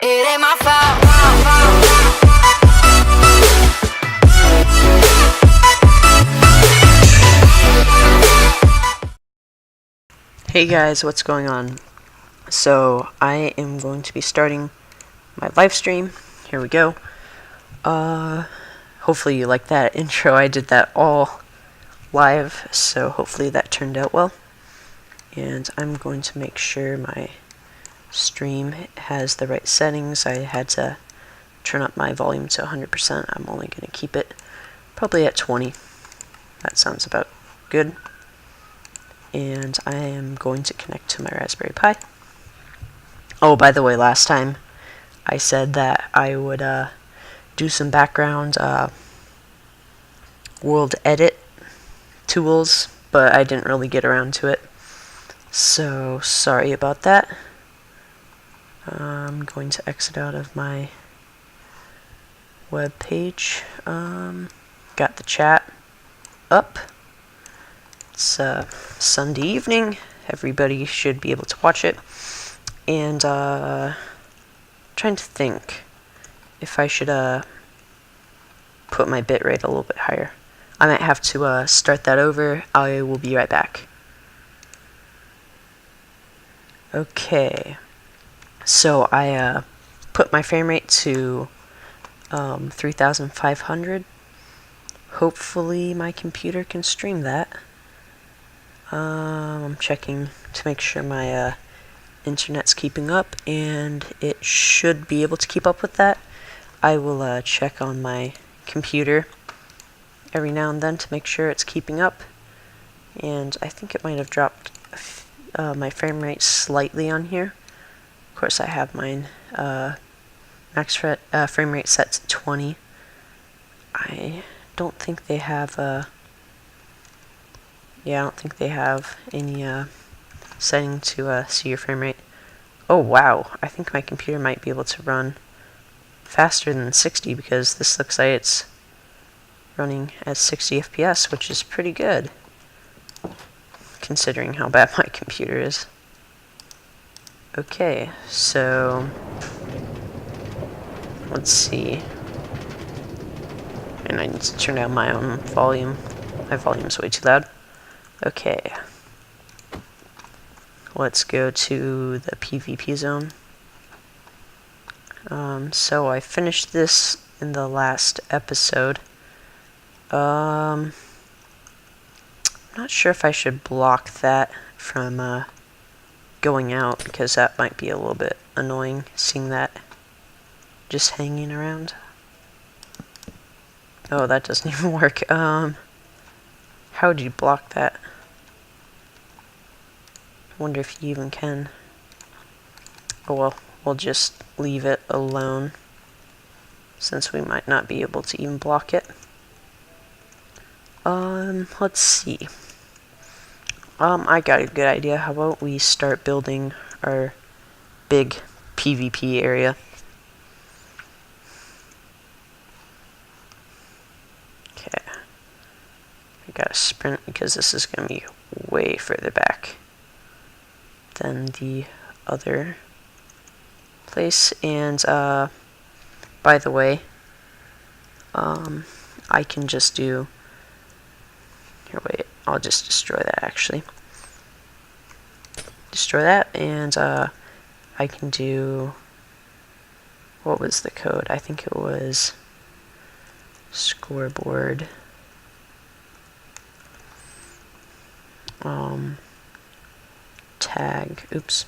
It ain't my fault. Hey guys, what's going on? So I am going to be starting my live stream. Here we go. Hopefully you like that intro. I did that all live, so hopefully that turned out well. And I'm going to make sure my stream has the right settings. I had to turn up my volume to 100%. I'm only going to keep it probably at 20. That sounds about good. And I am going to connect to my Raspberry Pi. Oh, by the way, last time I said that I would do some background world edit tools, but I didn't really get around to it. So, sorry about that. I'm going to exit out of my web page. Got the chat up. It's Sunday evening. Everybody should be able to watch it. And trying to think if I should put my bitrate a little bit higher. I might have to start that over. I will be right back. Okay. So I put my frame rate to 3,500. Hopefully my computer can stream that. I'm checking to make sure my internet's keeping up, and it should be able to keep up with that. I will check on my computer every now and then to make sure it's keeping up, and I think it might have dropped my frame rate slightly on here. Of course, I have mine max frame rate set to 20. I don't think they have I don't think they have any setting to see your frame rate. Oh wow, I think my computer might be able to run faster than 60 because this looks like it's running at 60 FPS, which is pretty good considering how bad my computer is. Okay, so let's see. And I need to turn down my own volume. My volume's way too loud. Okay. Let's go to the PvP zone. So I finished this in the last episode. I'm not sure if I should block that from going out, because that might be a little bit annoying, seeing that just hanging around. Oh, that doesn't even work. How would you block that? I wonder if you even can. Oh well, we'll just leave it alone, since we might not be able to even block it. Let's see. I got a good idea. How about we start building our big PvP area? Okay. I gotta sprint because this is gonna be way further back than the other place. And by the way, I can just do here, wait, I'll just destroy that actually. Destroy that, and I can do, what was the code? I think it was scoreboard tag, oops,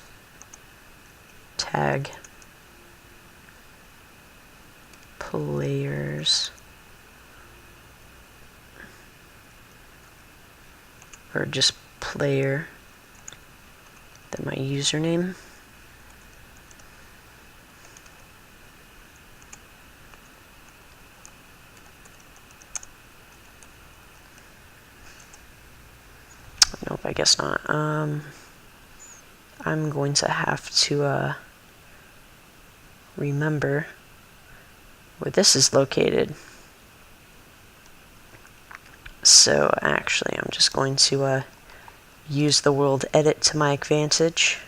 tag players, or just player, then my username. Nope, I guess not. I'm going to have to remember where this is located. So actually, I'm just going to use the world edit to my advantage,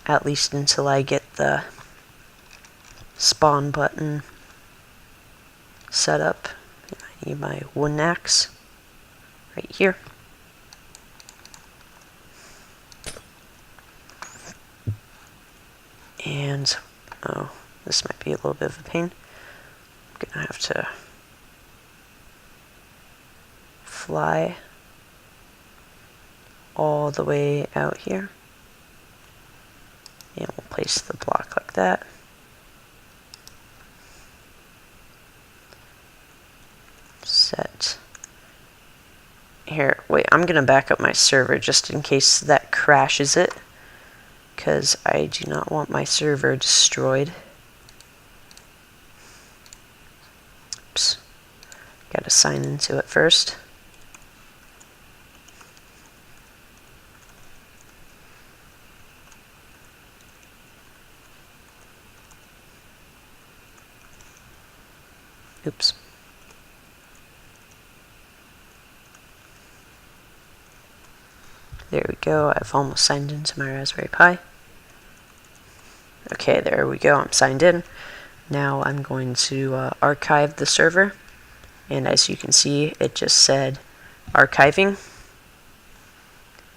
at least until I get the spawn button setup. I need my wooden axe right here. And, oh, this might be a little bit of a pain. I'm gonna have to fly all the way out here. And we'll place the block like that. Set. Here, wait, I'm gonna back up my server just in case that crashes it, because I do not want my server destroyed. Oops. Gotta sign into it first. Oops. There we go. I've almost signed into my Raspberry Pi. Okay, there we go. I'm signed in. Now I'm going to archive the server. And as you can see, it just said archiving.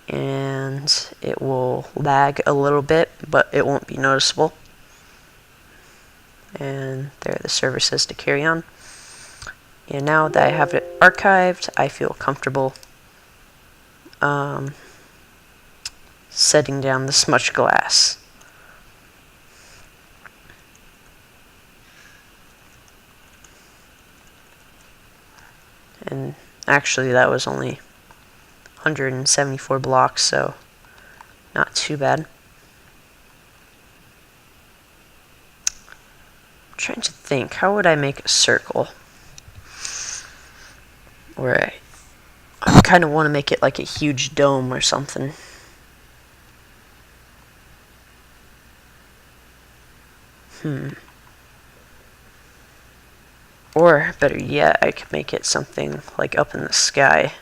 And it will lag a little bit, but it won't be noticeable. And there the server says to carry on. And now that I have it archived, I feel comfortable setting down the smudged glass. And actually that was only 174 blocks, so not too bad. I'm trying to think, how would I make a circle? Where I kind of want to make it like a huge dome or something. Or, better yet, I could make it something like up in the sky.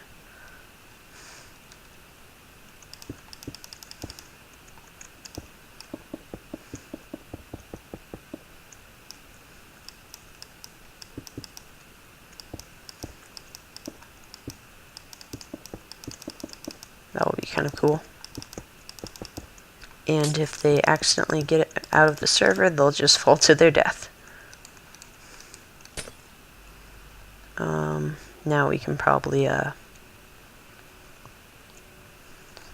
That would be kind of cool. And if they accidentally get it out of the server, they'll just fall to their death. Now we can probably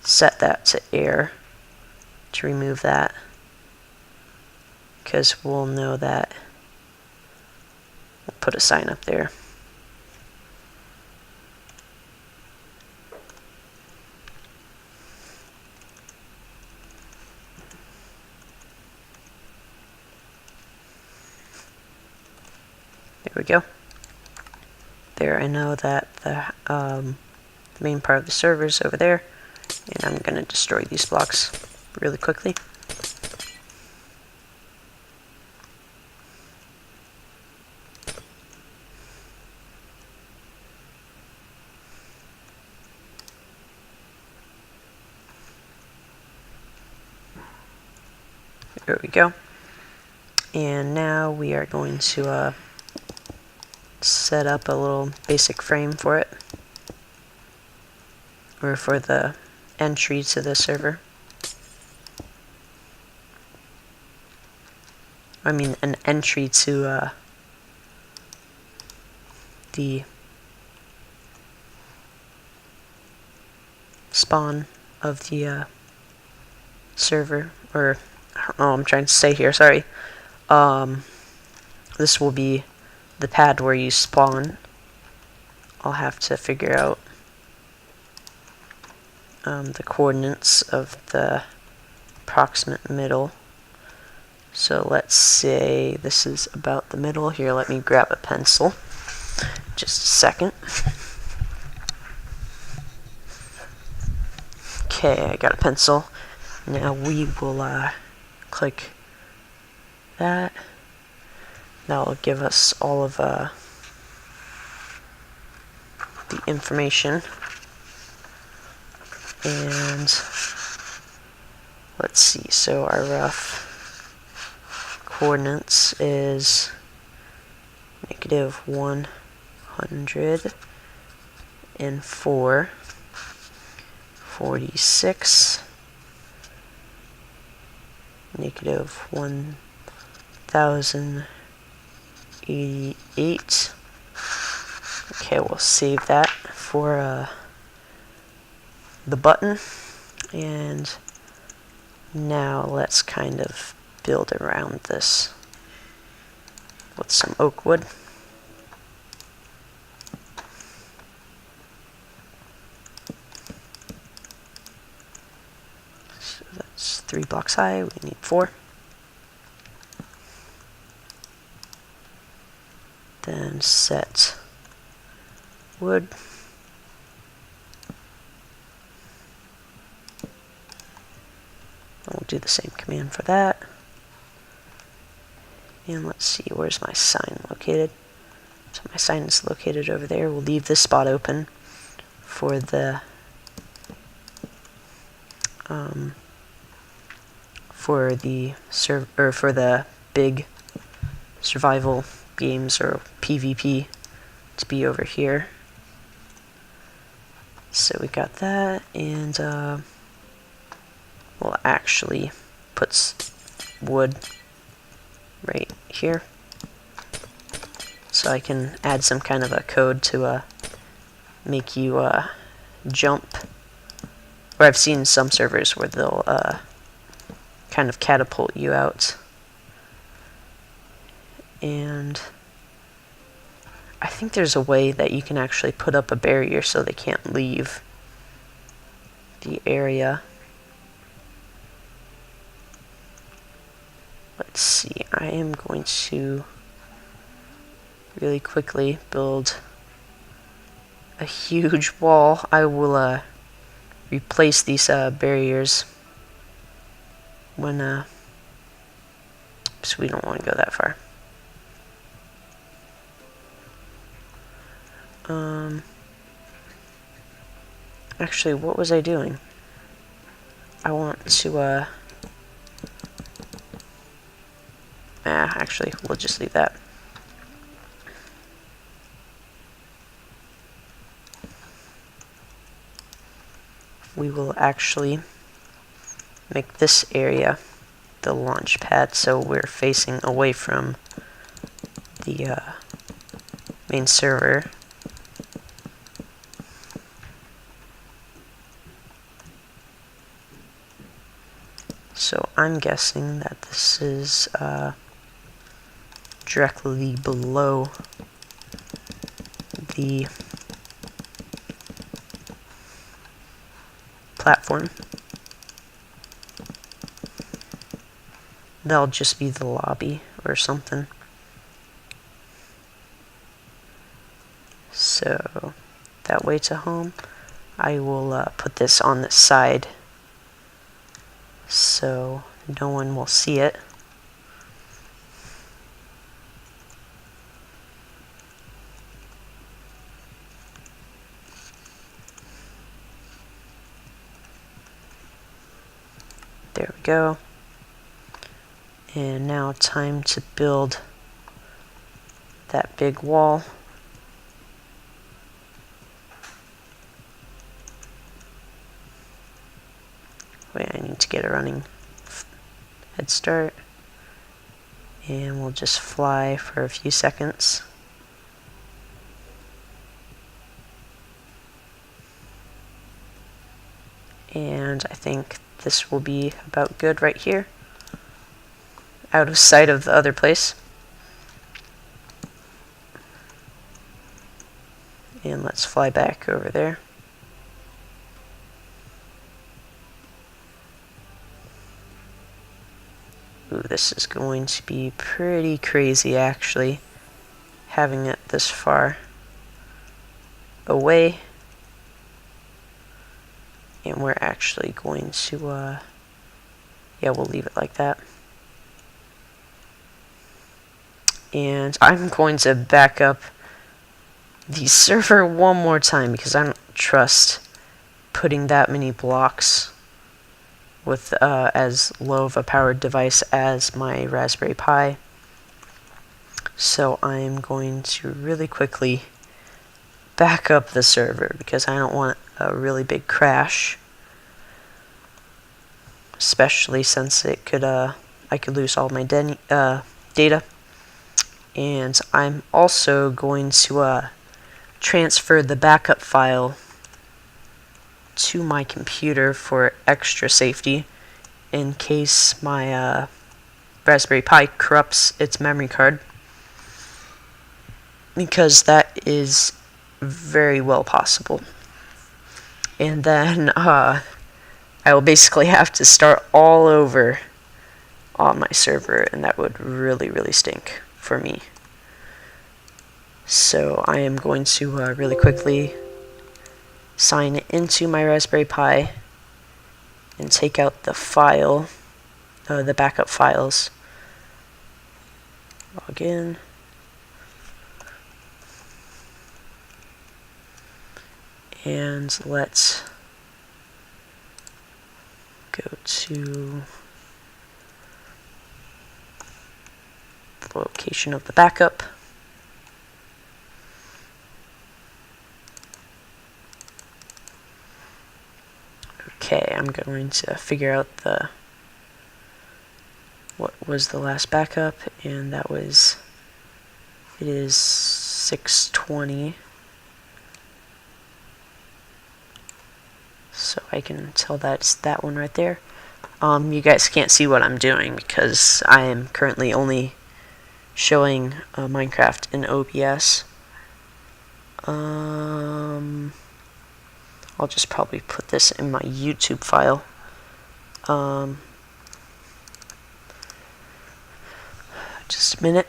set that to air to remove that, because we'll know that. We'll put a sign up there. There we go. There, I know that the main part of the server is over there, and I'm going to destroy these blocks really quickly. There we go. And now we are going to set up a little basic frame for it, or for the entry to the server. I mean, an entry to the spawn of the server, or I don't know what I'm trying to say here, sorry. This will be the pad where you spawn. I'll have to figure out the coordinates of the approximate middle. So let's say this is about the middle. Here, let me grab a pencil. Just a second. Okay, I got a pencil. Now we will click that. That will give us all of the information. And let's see, so our rough coordinates is -104, 46, -1088. Okay, we'll save that for the button, and now let's kind of build around this with some oak wood. So that's 3 blocks high, we need 4. Then set wood. We'll do the same command for that. And let's see, where's my sign located? So my sign is located over there. We'll leave this spot open for the for the big survival games or PvP to be over here. So we got that, and we'll actually put wood right here, so I can add some kind of a code to make you jump. Or I've seen some servers where they'll kind of catapult you out. And I think there's a way that you can actually put up a barrier so they can't leave the area. Let's see, I am going to really quickly build a huge wall. I will replace these barriers when so we don't want to go that far. Actually, what was I doing? I want to actually, we'll just leave that. We will actually make this area the launch pad, so we're facing away from the main server. So I'm guessing that this is directly below the platform. That'll just be the lobby or something. So that way to home, I will put this on the side so no one will see it. There we go. And now time to build that big wall. Wait, I need to get a running head start. And we'll just fly for a few seconds. And I think this will be about good right here, out of sight of the other place. And let's fly back over there. Ooh, this is going to be pretty crazy, actually, having it this far away. And we're actually going to, yeah, we'll leave it like that. And I'm going to back up the server one more time because I don't trust putting that many blocks with as low of a powered device as my Raspberry Pi. So I'm going to really quickly back up the server because I don't want a really big crash, especially since it could I could lose all my data. And I'm also going to transfer the backup file to my computer for extra safety in case my Raspberry Pi corrupts its memory card, because that is very well possible. And then I will basically have to start all over on my server, and that would really stink for me. So I am going to really quickly sign into my Raspberry Pi and take out the file, the backup files. Log in. And let's go to the location of the backup. Okay, I'm going to figure out what was the last backup, and that was, it is 620. So I can tell that's that one right there. You guys can't see what I'm doing because I am currently only showing Minecraft in OBS. I'll just probably put this in my YouTube file. Just a minute.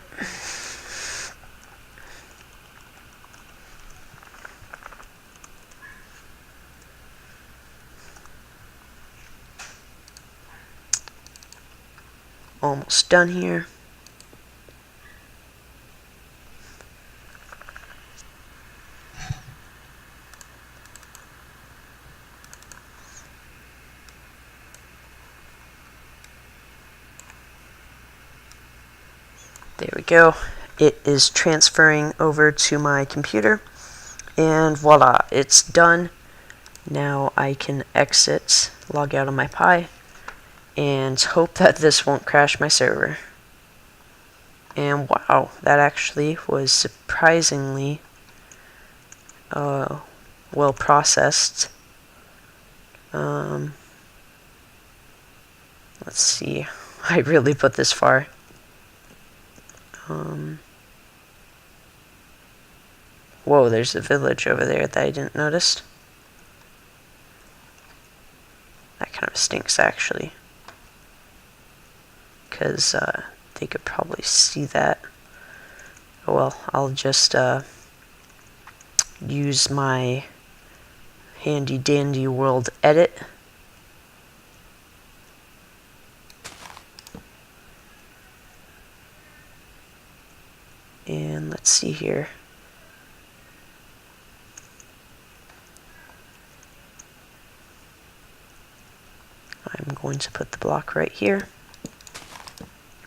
Almost done here. There we go. It is transferring over to my computer, and voila, it's done. Now I can exit, log out of my Pi, and hope that this won't crash my server. And wow, that actually was surprisingly well processed. Let's see, I really put this far. Whoa, there's a village over there that I didn't notice. That kind of stinks, actually, because they could probably see that. Oh well, I'll just use my handy dandy world edit. And let's see here. I'm going to put the block right here.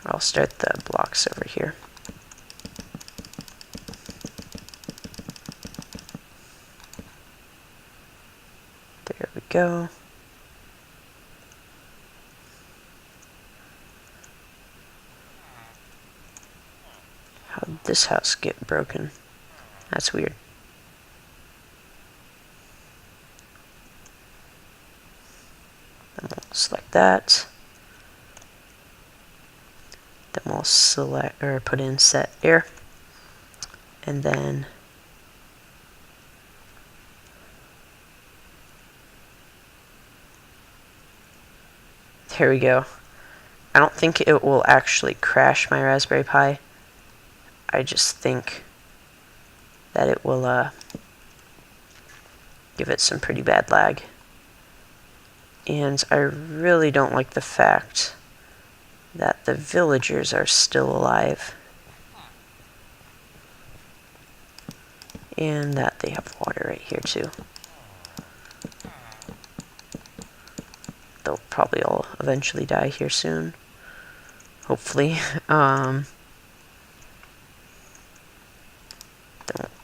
I'll start the blocks over here. There we go. How did this house get broken? That's weird. Then we'll select that. Then we'll select or put in set air, and then there we go. I don't think it will actually crash my Raspberry Pi. I just think that it will give it some pretty bad lag. And I really don't like the fact that the villagers are still alive, and that they have water right here too. they'll probably all eventually die here soon. Hopefully. Don't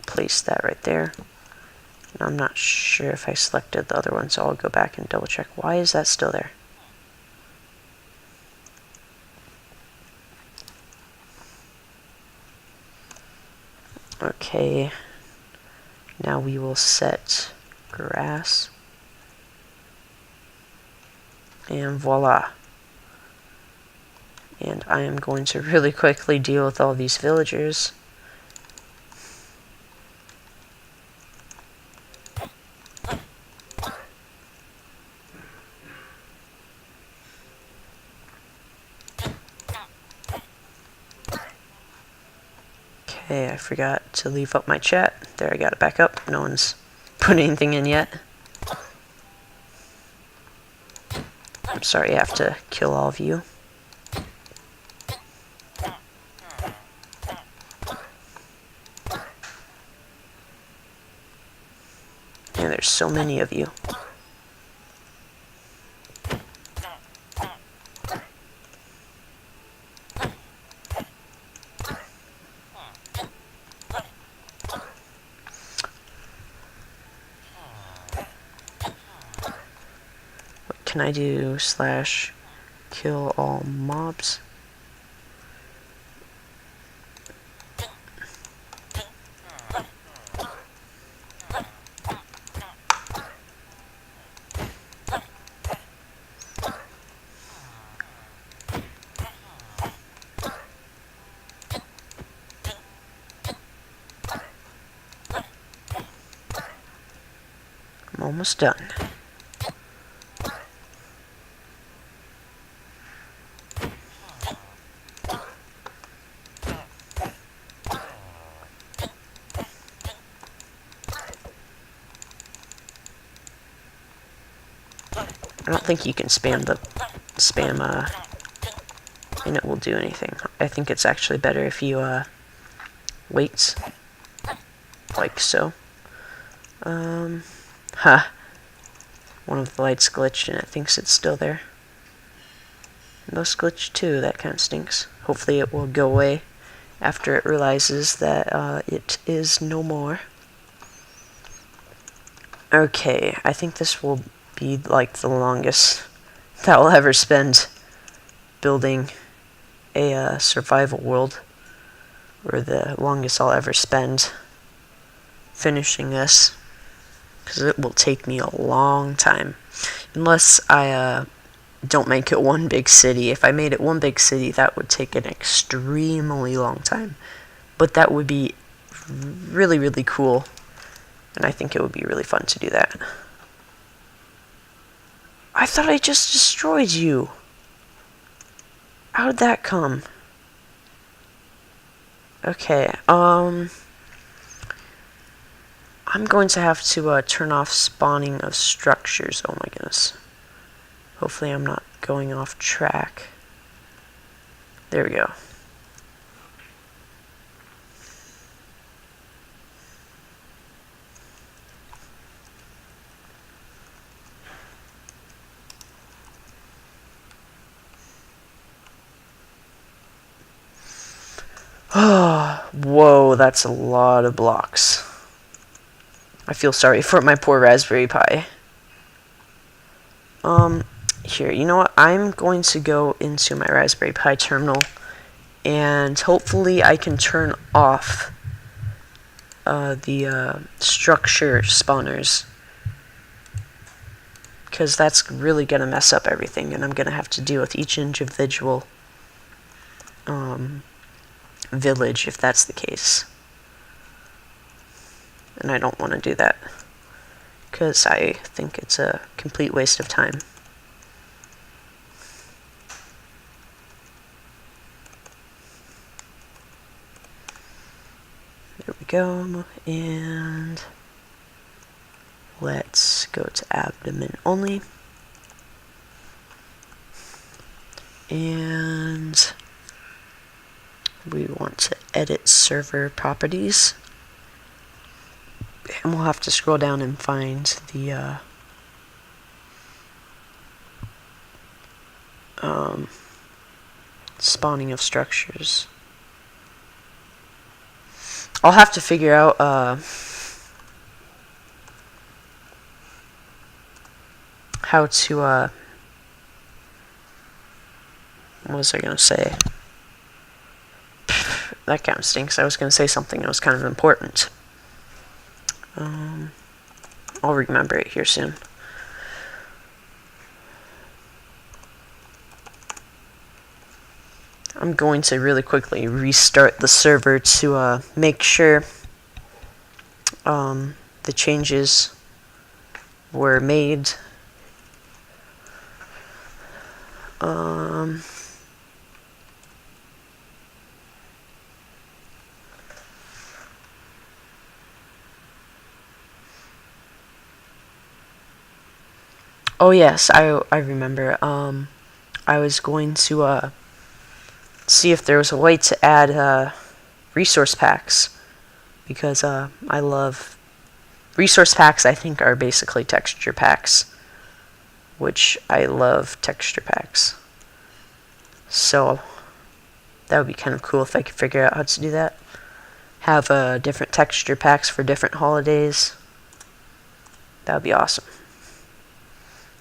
place that right there. I'm not sure if I selected the other one, so I'll go back and double check. Why is that still there? Okay, now we will set grass, and voila. And I am going to really quickly deal with all these villagers. Okay, I forgot to leave up my chat. There, I got it back up. No one's put anything in yet. I'm sorry I have to kill all of you. And there's so many of you. What can I do? Slash kill all mobs. I'm almost done. I don't think you can spam and it will do anything. I think it's actually better if you wait, like so. One of the lights glitched and it thinks it's still there. And those glitched too, that kind of stinks. Hopefully it will go away after it realizes that it is no more. Okay, I think this will be like the longest that I'll ever spend building a survival world, or the longest I'll ever spend finishing this, because it will take me a long time, unless I don't make it one big city. If I made it one big city, that would take an extremely long time, but that would be really, really cool, and I think it would be really fun to do that. I thought I just destroyed you. How'd that come? Okay, I'm going to have to turn off spawning of structures. Oh my goodness. Hopefully I'm not going off track. There we go. Oh, whoa, that's a lot of blocks. I feel sorry for my poor Raspberry Pi. Here, you know what? I'm going to go into my Raspberry Pi terminal, and hopefully I can turn off the structure spawners, because that's really going to mess up everything, and I'm going to have to deal with each individual village if that's the case. And I don't want to do that, because I think it's a complete waste of time. There we go, and let's go to abdomen only. And we want to edit server properties. And we'll have to scroll down and find the spawning of structures. I'll have to figure out how to what was I gonna say? That kind of stinks. I was gonna say something that was kind of important. I'll remember it here soon. I'm going to really quickly restart the server to make sure the changes were made. Oh yes, I remember. I was going to see if there was a way to add resource packs, because I love resource packs. I think are basically texture packs, which I love texture packs. So that would be kind of cool if I could figure out how to do that. Have different texture packs for different holidays. That would be awesome.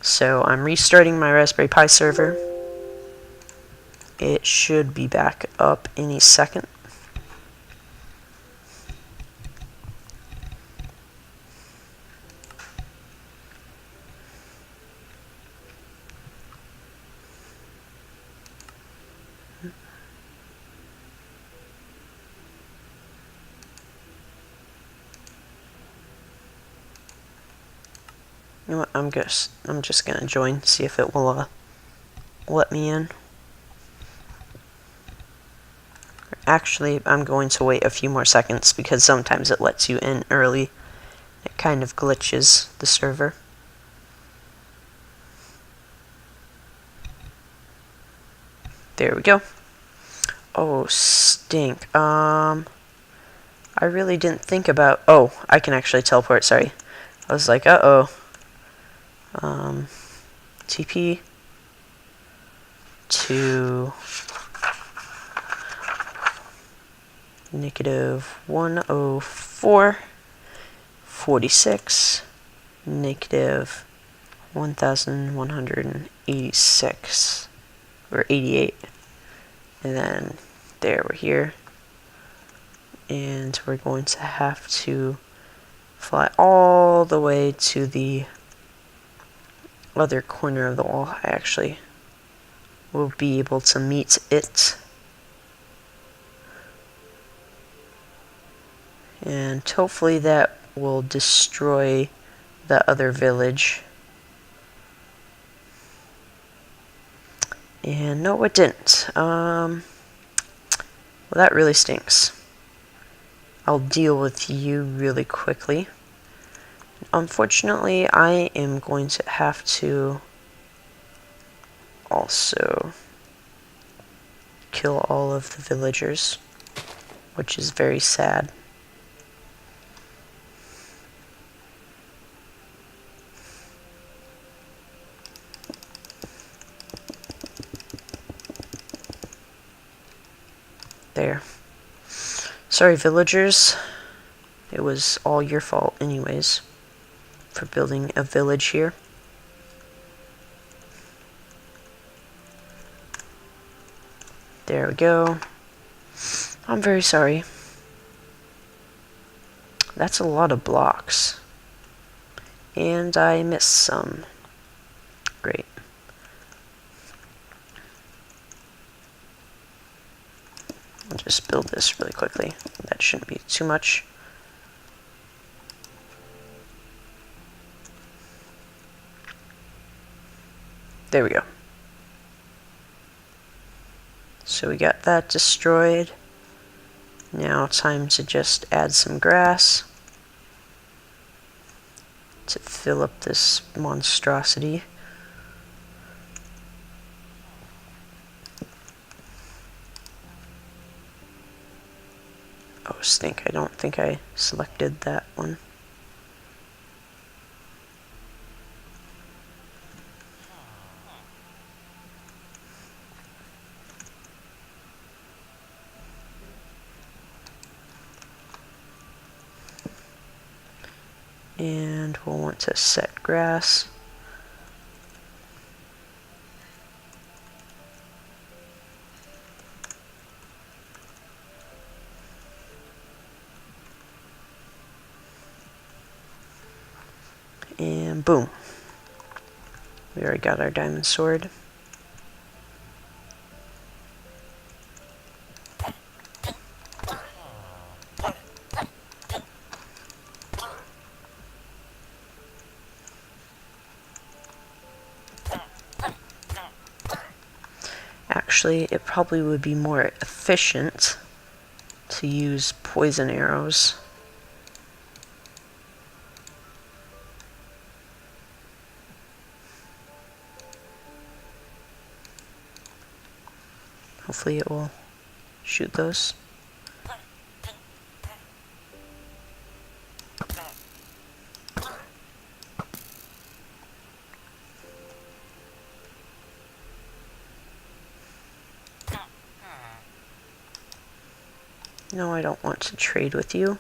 So I'm restarting my Raspberry Pi server. It should be back up any second. You know what? I'm just gonna join, see if it will let me in. Actually, I'm going to wait a few more seconds because sometimes it lets you in early. It kind of glitches the server. There we go. Oh, stink. I really didn't think about... Oh, I can actually teleport, sorry. I was like, uh-oh. TP to negative 104.46, negative 1186, or 88. And then there, we're here. And we're going to have to fly all the way to the other corner of the wall. I actually will be able to meet it. And hopefully that will destroy the other village. And no, it didn't. Well, that really stinks. I'll deal with you really quickly. Unfortunately, I am going to have to also kill all of the villagers, which is very sad. There. Sorry, villagers. It was all your fault anyways for building a village here. There we go. I'm very sorry. That's a lot of blocks. And I missed some. Great. I'll just build this really quickly. That shouldn't be too much. There we go. So we got that destroyed. Now time to just add some grass to fill up this monstrosity. Oh, stink. I don't think I selected that one. And we'll want to set grass. And boom. We already got our diamond sword. Actually, it probably would be more efficient to use poison arrows. Hopefully it will shoot those. No, I don't want to trade with you.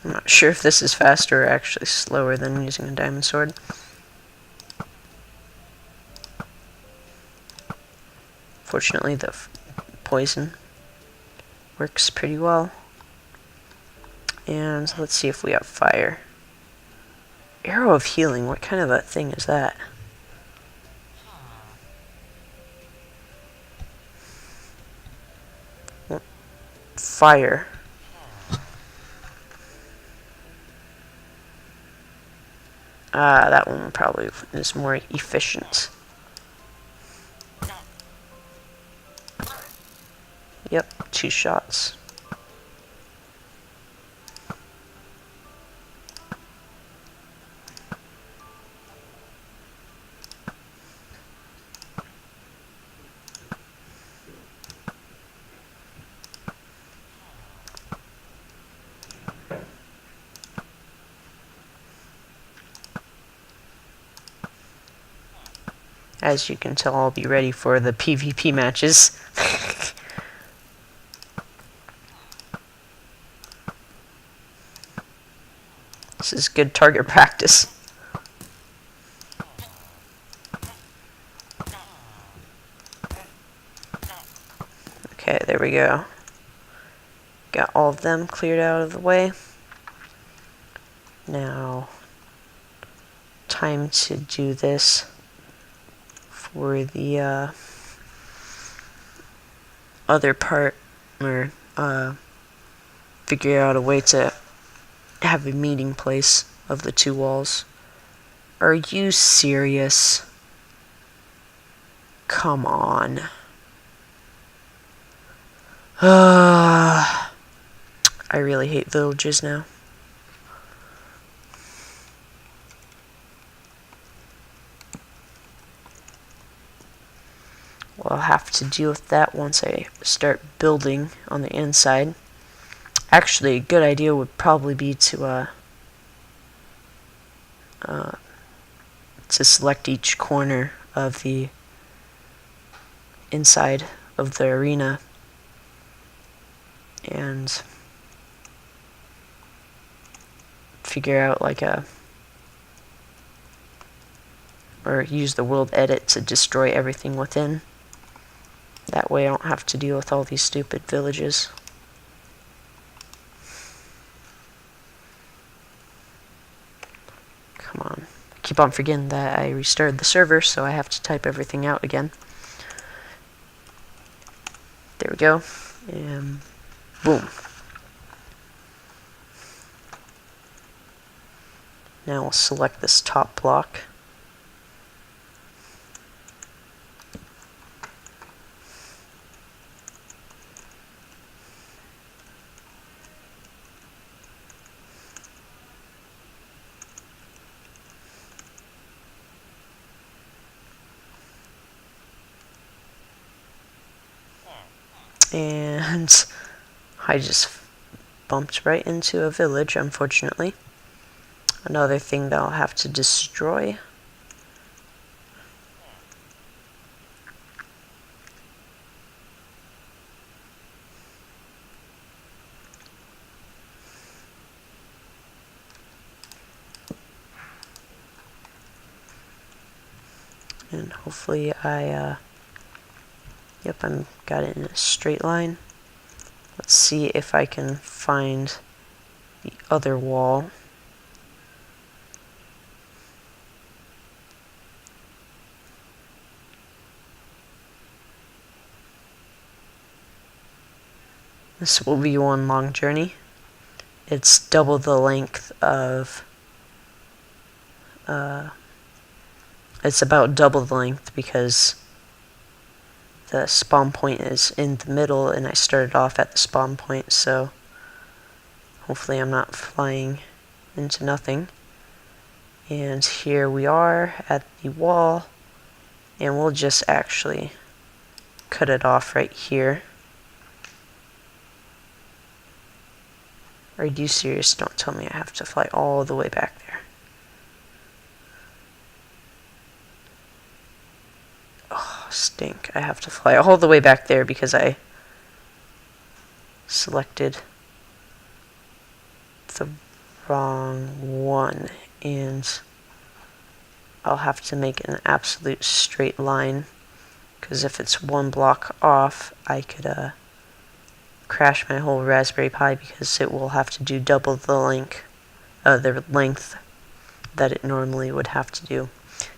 I'm not sure if this is faster or actually slower than using a diamond sword. Fortunately, the poison works pretty well. And let's see if we have fire. Arrow of healing, what kind of a thing is that? Fire. That one probably is more efficient. Yep, 2 shots. As you can tell, I'll be ready for the PvP matches. This is good target practice. Okay, there we go. Got all of them cleared out of the way. Now, time to do this for the other part, or figure out a way to have a meeting place of the 2 walls. Are you serious? Come on. I really hate villages now. Well, I'll have to deal with that once I start building on the inside. Actually, a good idea would probably be to select each corner of the inside of the arena and figure out or use the world edit to destroy everything within. That way I don't have to deal with all these stupid villages. Come on. I keep on forgetting that I restarted the server, so I have to type everything out again. There we go. And boom. Now we'll select this top block. And I just bumped right into a village, unfortunately. Another thing that I'll have to destroy. And hopefully yep, I'm got it in a straight line. Let's see if I can find the other wall. This will be one long journey. It's double the length of, it's about double the length because the spawn point is in the middle and I started off at the spawn point, so hopefully I'm not flying into nothing. And here we are at the wall, and we'll just actually cut it off right here. Are you serious? Don't tell me I have to fly all the way back there. Oh, stink. I have to fly all the way back there because I selected the wrong one, and I'll have to make an absolute straight line, because if it's one block off, I could crash my whole Raspberry Pi, because it will have to do double the length that it normally would have to do.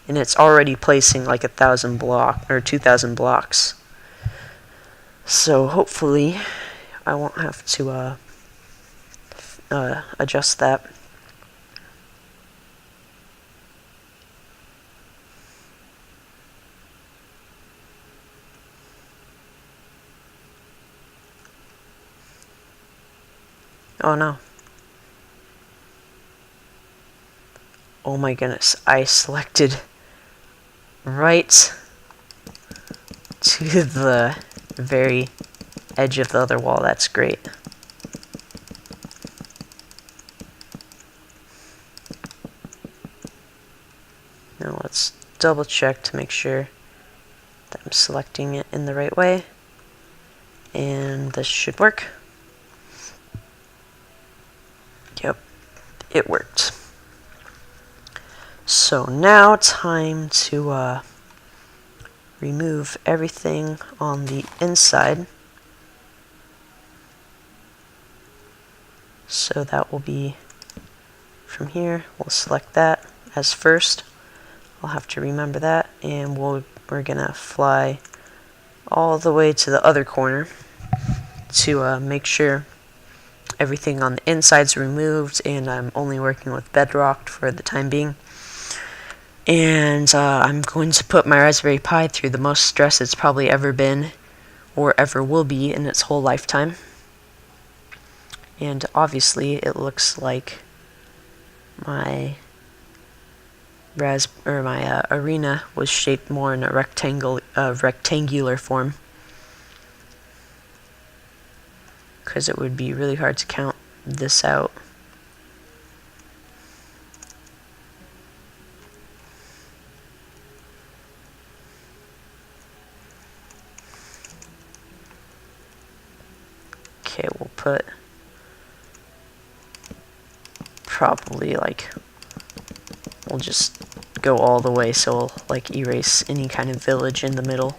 And it's already placing like 1,000 block or 2,000 blocks. So hopefully I won't have to adjust that. Oh no. Oh my goodness, I selected right to the very edge of the other wall. That's great. Now let's double check to make sure that I'm selecting it in the right way. And this should work. Yep, it worked. So now time to remove everything on the inside. So that will be from here. We'll select that as first. I'll have to remember that, and we're gonna fly all the way to the other corner to make sure everything on the inside's removed, and I'm only working with bedrock for the time being. And I'm going to put my Raspberry Pi through the most stress it's probably ever been or ever will be in its whole lifetime. And obviously it looks like my arena was shaped more in a rectangular form, because it would be really hard to count this out. Okay, we'll put probably like, we'll just go all the way, so we'll like erase any kind of village in the middle.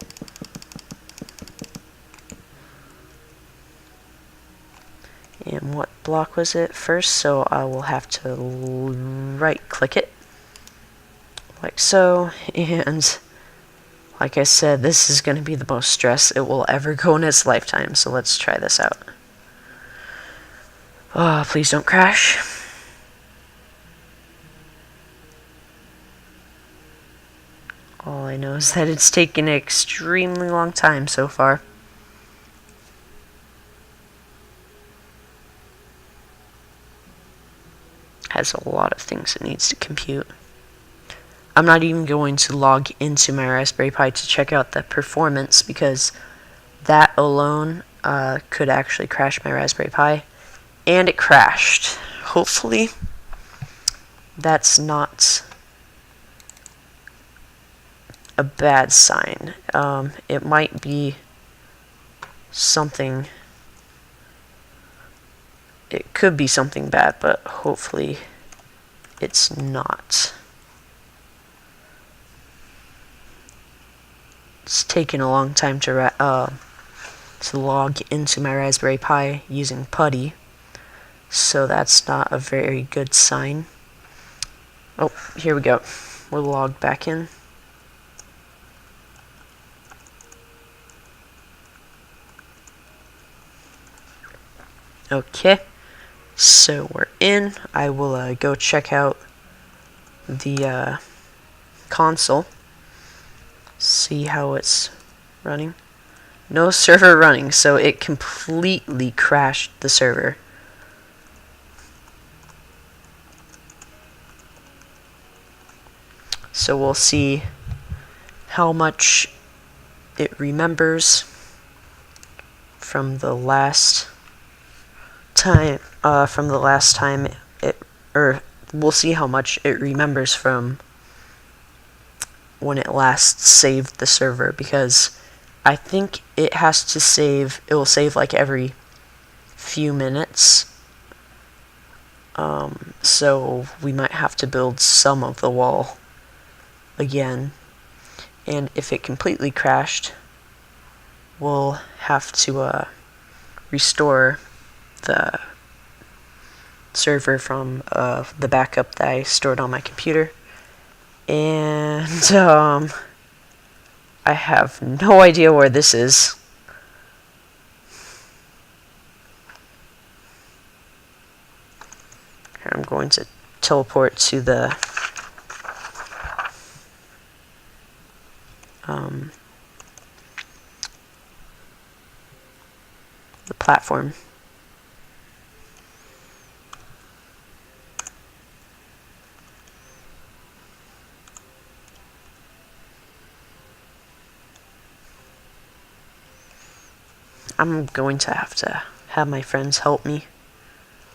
And what block was it first? So I will have to right click it like so, and like I said, this is going to be the most stress it will ever go in its lifetime, so let's try this out. Oh, please don't crash. All I know is that it's taken an extremely long time so far. Has a lot of things it needs to compute. I'm not even going to log into my Raspberry Pi to check out the performance, because that alone could actually crash my Raspberry Pi, and it crashed. Hopefully that's not a bad sign. It might be something, it could be something bad, but hopefully it's not. It's taken a long time to log into my Raspberry Pi using PuTTY, so that's not a very good sign. Oh, here we go. We're logged back in. Okay, so we're in. I will go check out the console, see how it's running. No server running, so it completely crashed the server. So we'll see how much it remembers from the last time. We'll see how much it remembers from when it last saved the server, because I think it has to save. It will save like every few minutes. So we might have to build some of the wall again, and if it completely crashed, we'll have to restore the server from the backup that I stored on my computer. And I have no idea where this is. I'm going to teleport to the platform. I'm going to have my friends help me,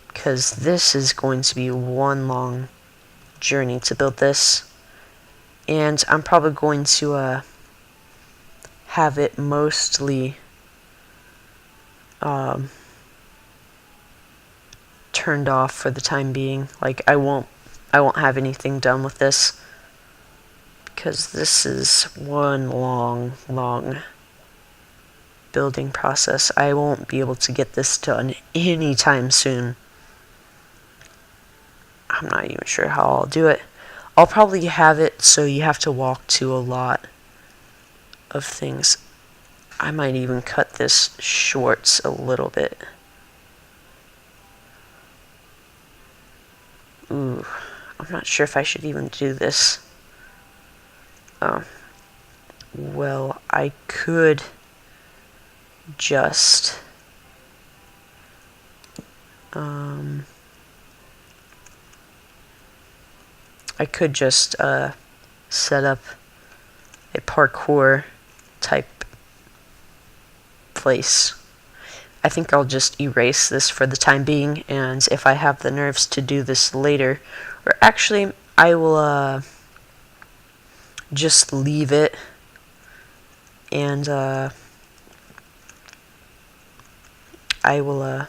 because this is going to be one long journey to build this, and I'm probably going to have it mostly turned off for the time being. Like I won't have anything done with this, because this is one long building process. I won't be able to get this done anytime soon. I'm not even sure how I'll do it. I'll probably have it so you have to walk to a lot of things. I might even cut this short a little bit. Ooh, I'm not sure if I should even do this. Well, I could just set up a parkour type place. I think I'll just erase this for the time being, and if I have the nerves to do this later, or actually I will just leave it, and I will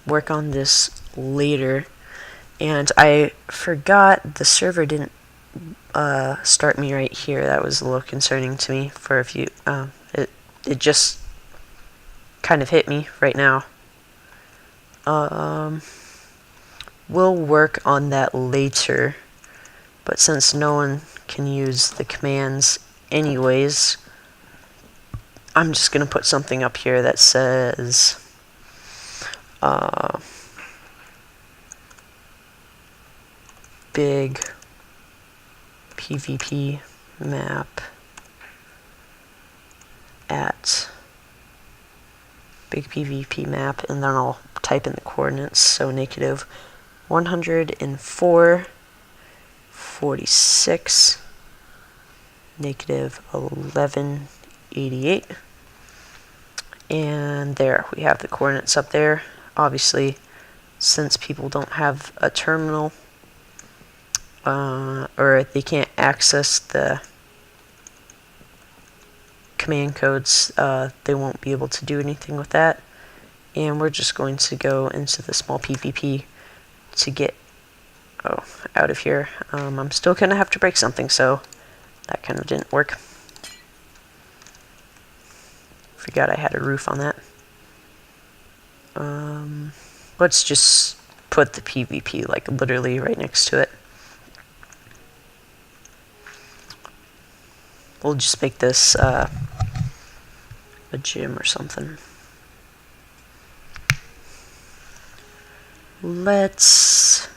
work on this later. And I forgot the server didn't start me right here. That was a little concerning to me for a few. It just kind of hit me right now. We'll work on that later, but since no one can use the commands anyways, I'm just gonna put something up here that says big PvP map at big PvP map, and then I'll type in the coordinates, so negative 104.46, negative 11.88, And there, we have the coordinates up there. Obviously, since people don't have a terminal, or they can't access the command codes, they won't be able to do anything with that. And we're just going to go into the small PvP to get out of here. I'm still going to have to break something, so that kind of didn't work. Forgot I had a roof on that. Let's just put the PvP like literally right next to it. We'll just make this a gym or something. Let's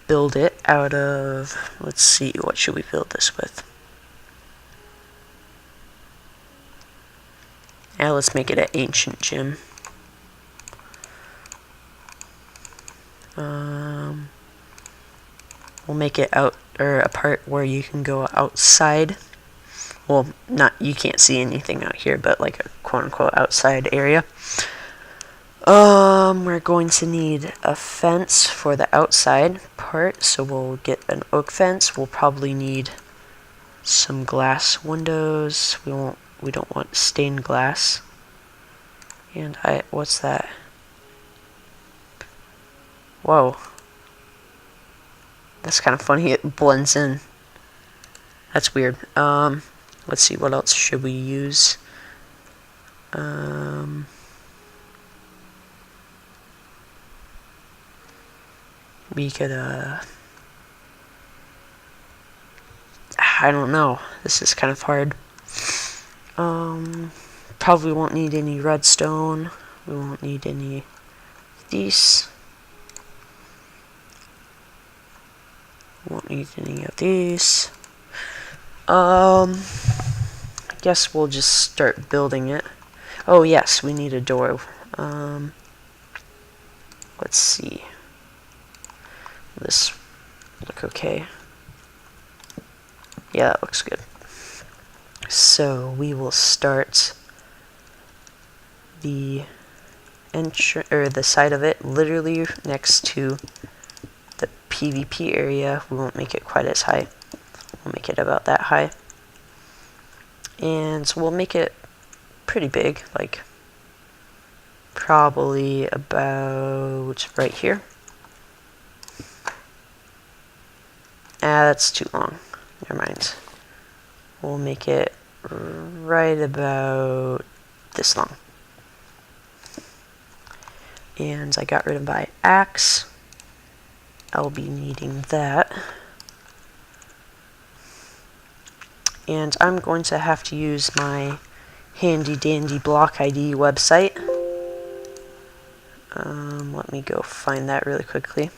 build it out of, let's see, what should we build this with? Yeah, let's make it an ancient gym. We'll make it out, or a part where you can go outside. Well, you can't see anything out here, but like a quote-unquote outside area. We're going to need a fence for the outside part, so we'll get an oak fence. We'll probably need some glass windows. We don't want stained glass. And what's that? Whoa. That's kind of funny, it blends in. That's weird. Let's see, what else should we use? We could, I don't know. This is kind of hard. Probably won't need any redstone. We won't need any of these. Won't need any of these. I guess we'll just start building it. Oh yes, we need a door. Let's see. This look okay. Yeah, that looks good. So we will start the the side of it literally next to the PvP area. We won't make it quite as high. We'll make it about that high. And so we'll make it pretty big, like probably about right here. That's too long. Never mind. We'll make it right about this long. And I got rid of my axe. I'll be needing that. And I'm going to have to use my handy dandy block ID website. Let me go find that really quickly.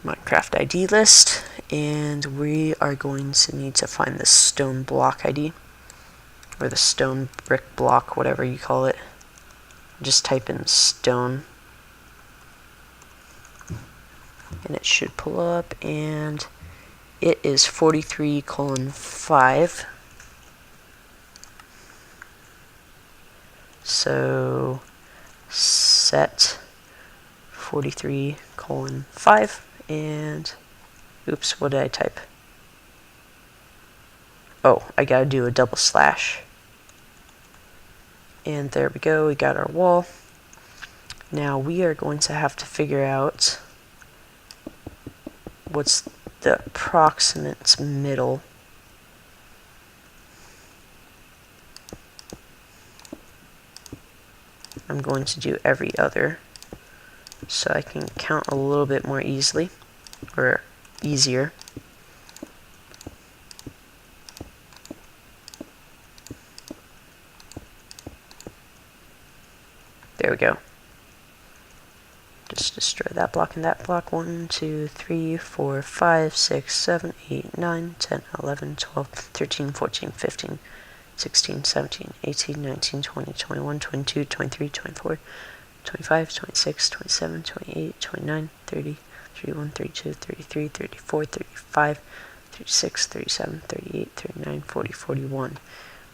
Minecraft ID list, and we are going to need to find the stone block ID, or the stone brick block, whatever you call it. Just type in stone, and it should pull up, and it is 43:5. So set 43:5, and oops, what did I type? Oh, I gotta do a double slash. And there we go, we got our wall. Now we are going to have to figure out what's the approximate middle. I'm going to do every other, so I can count a little bit more easily, or easier. There we go. Just destroy that block and that block. 1, 2, 3, 4, 5, 6, 7, 8, 9, 10, 11, 12, 13, 14, 15, 16, 17, 18, 19, 20, 21, 22, 23, 24, 25, 26, 27, 28, 29, 30, 31, 32, 33, 34, 35, 36, 37, 38, 39, 40, 41.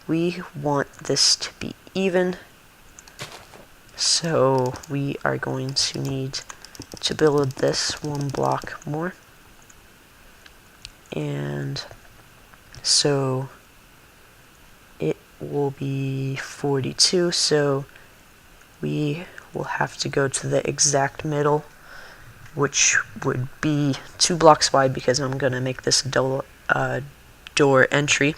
We want this to be even, so we are going to need to build this one block more. And so it will be 42, so we will have to go to the exact middle, which would be 2 blocks wide because I'm going to make this a double door entry.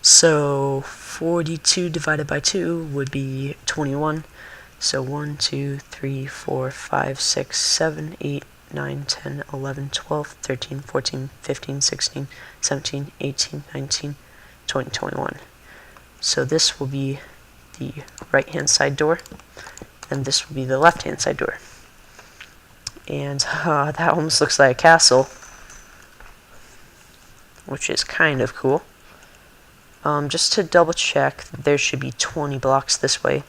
So 42 divided by 2 would be 21. So 1, 2, 3, 4, 5, 6, 7, 8, 9, 10, 11, 12, 13, 14, 15, 16, 17, 18, 19, 20, 21. So this will be the right-hand side door, and this will be the left-hand side door. And that almost looks like a castle, which is kind of cool. Just to double check, there should be 20 blocks this way.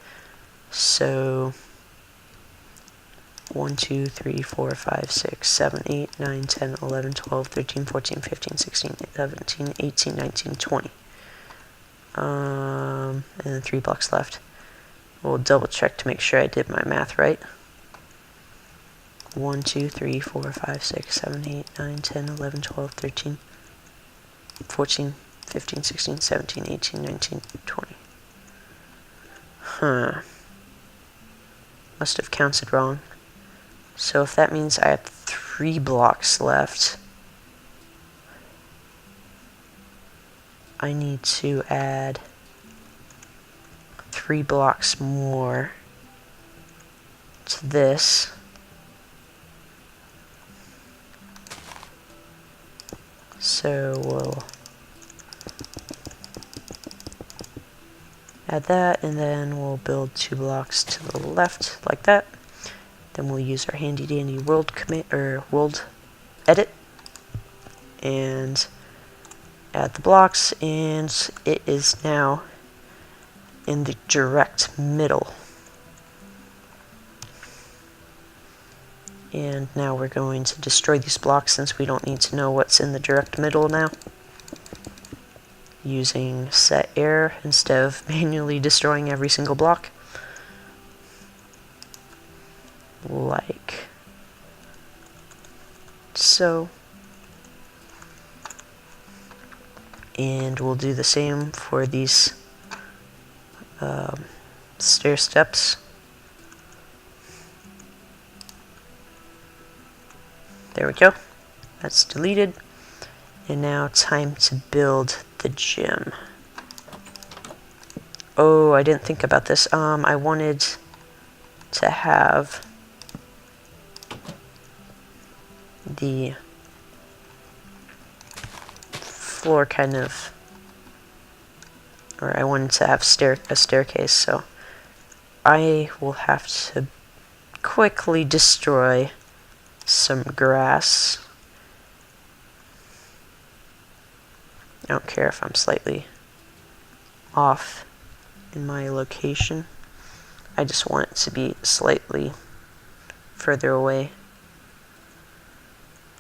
So 1, 2, 3, 4, 5, 6, 7, 8, 9, 10, 11, 12, 13, 14, 15, 16, 17, 18, 19, 20. And then 3 blocks left. We'll double check to make sure I did my math right. 1, 2, 3, 4, 5, 6, 7, 8, 9, 10, 11, 12, 13, 14, 15, 16, 17, 18, 19, 20. Must have counted wrong. So if that means I have 3 blocks left, I need to add 3 blocks more to this. So we'll add that, and then we'll build 2 blocks to the left like that. Then we'll use our handy dandy world commit or world edit and add the blocks, and it is now in the direct middle. And now we're going to destroy these blocks since we don't need to know what's in the direct middle now, using set error instead of manually destroying every single block. Like so. And we'll do the same for these stair steps. There we go. That's deleted. And now time to build the gym. Oh, I didn't think about this. I wanted to have the floor kind of, or I wanted to have a staircase, so I will have to quickly destroy some grass. I don't care if I'm slightly off in my location. I just want it to be slightly further away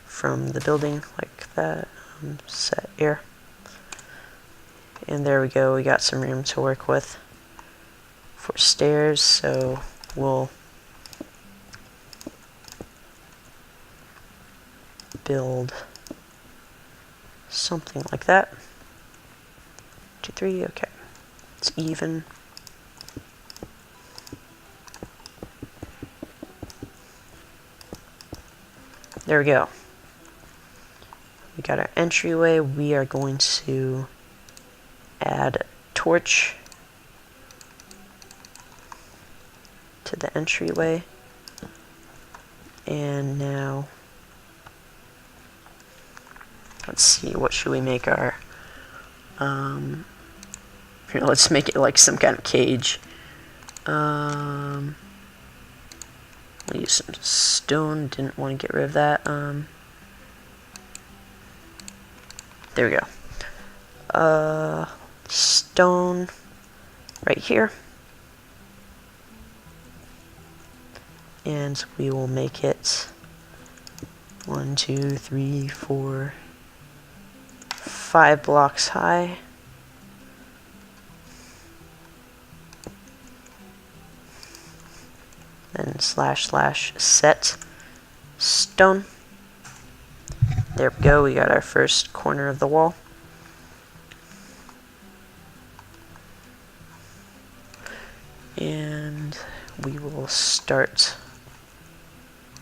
from the building, like that. Set here. And there we go, we got some room to work with for stairs, so we'll build something like that. 2, 3, okay. It's even. There we go. We got our entryway. We are going to add a torch to the entryway. And now, let's see, what should we make our, here, let's make it like some kind of cage. We'll use some stone, didn't want to get rid of that. There we go. Stone right here. And we will make it 1, 2, 3, 4, 5 blocks high. Then / set stone. There we go, we got our first corner of the wall. And we will start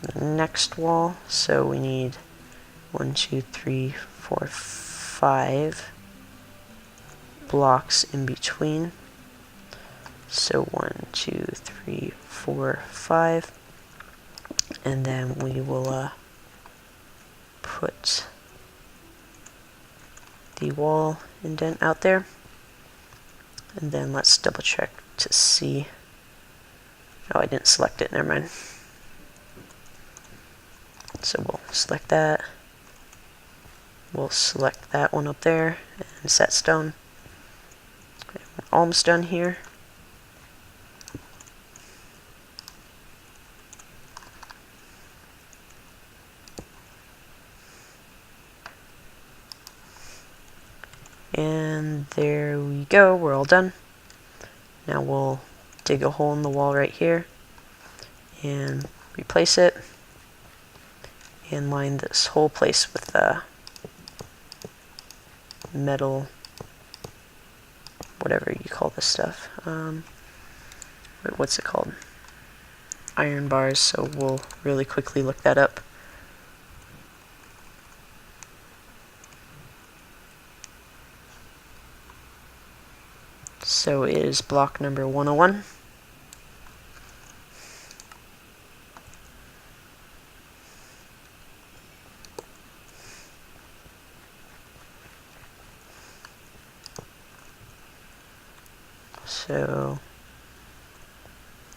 the next wall. So we need 1, 2, 3, 4, 5 blocks in between. So 1, 2, 3, 4, 5. And then we will put the wall indent out there. And then let's double check to see. Oh, I didn't select it, never mind. So we'll select that. We'll select that one up there and set stone. We're almost done here. And there we go, we're all done. Now we'll dig a hole in the wall right here and replace it and line this whole place with metal, whatever you call this stuff. What's it called? Iron bars, so we'll really quickly look that up. So it is block number 101. So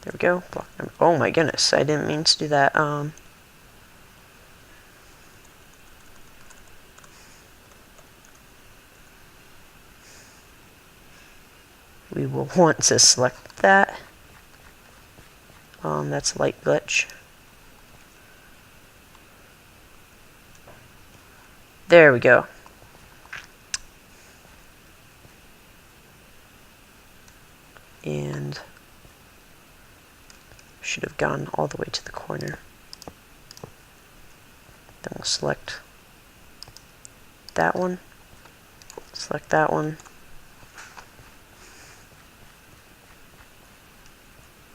there we go. Block number, oh my goodness, I didn't mean to do that. We will want to select that. That's a light glitch. There we go. And should have gone all the way to the corner. Then we'll select that one. Select that one.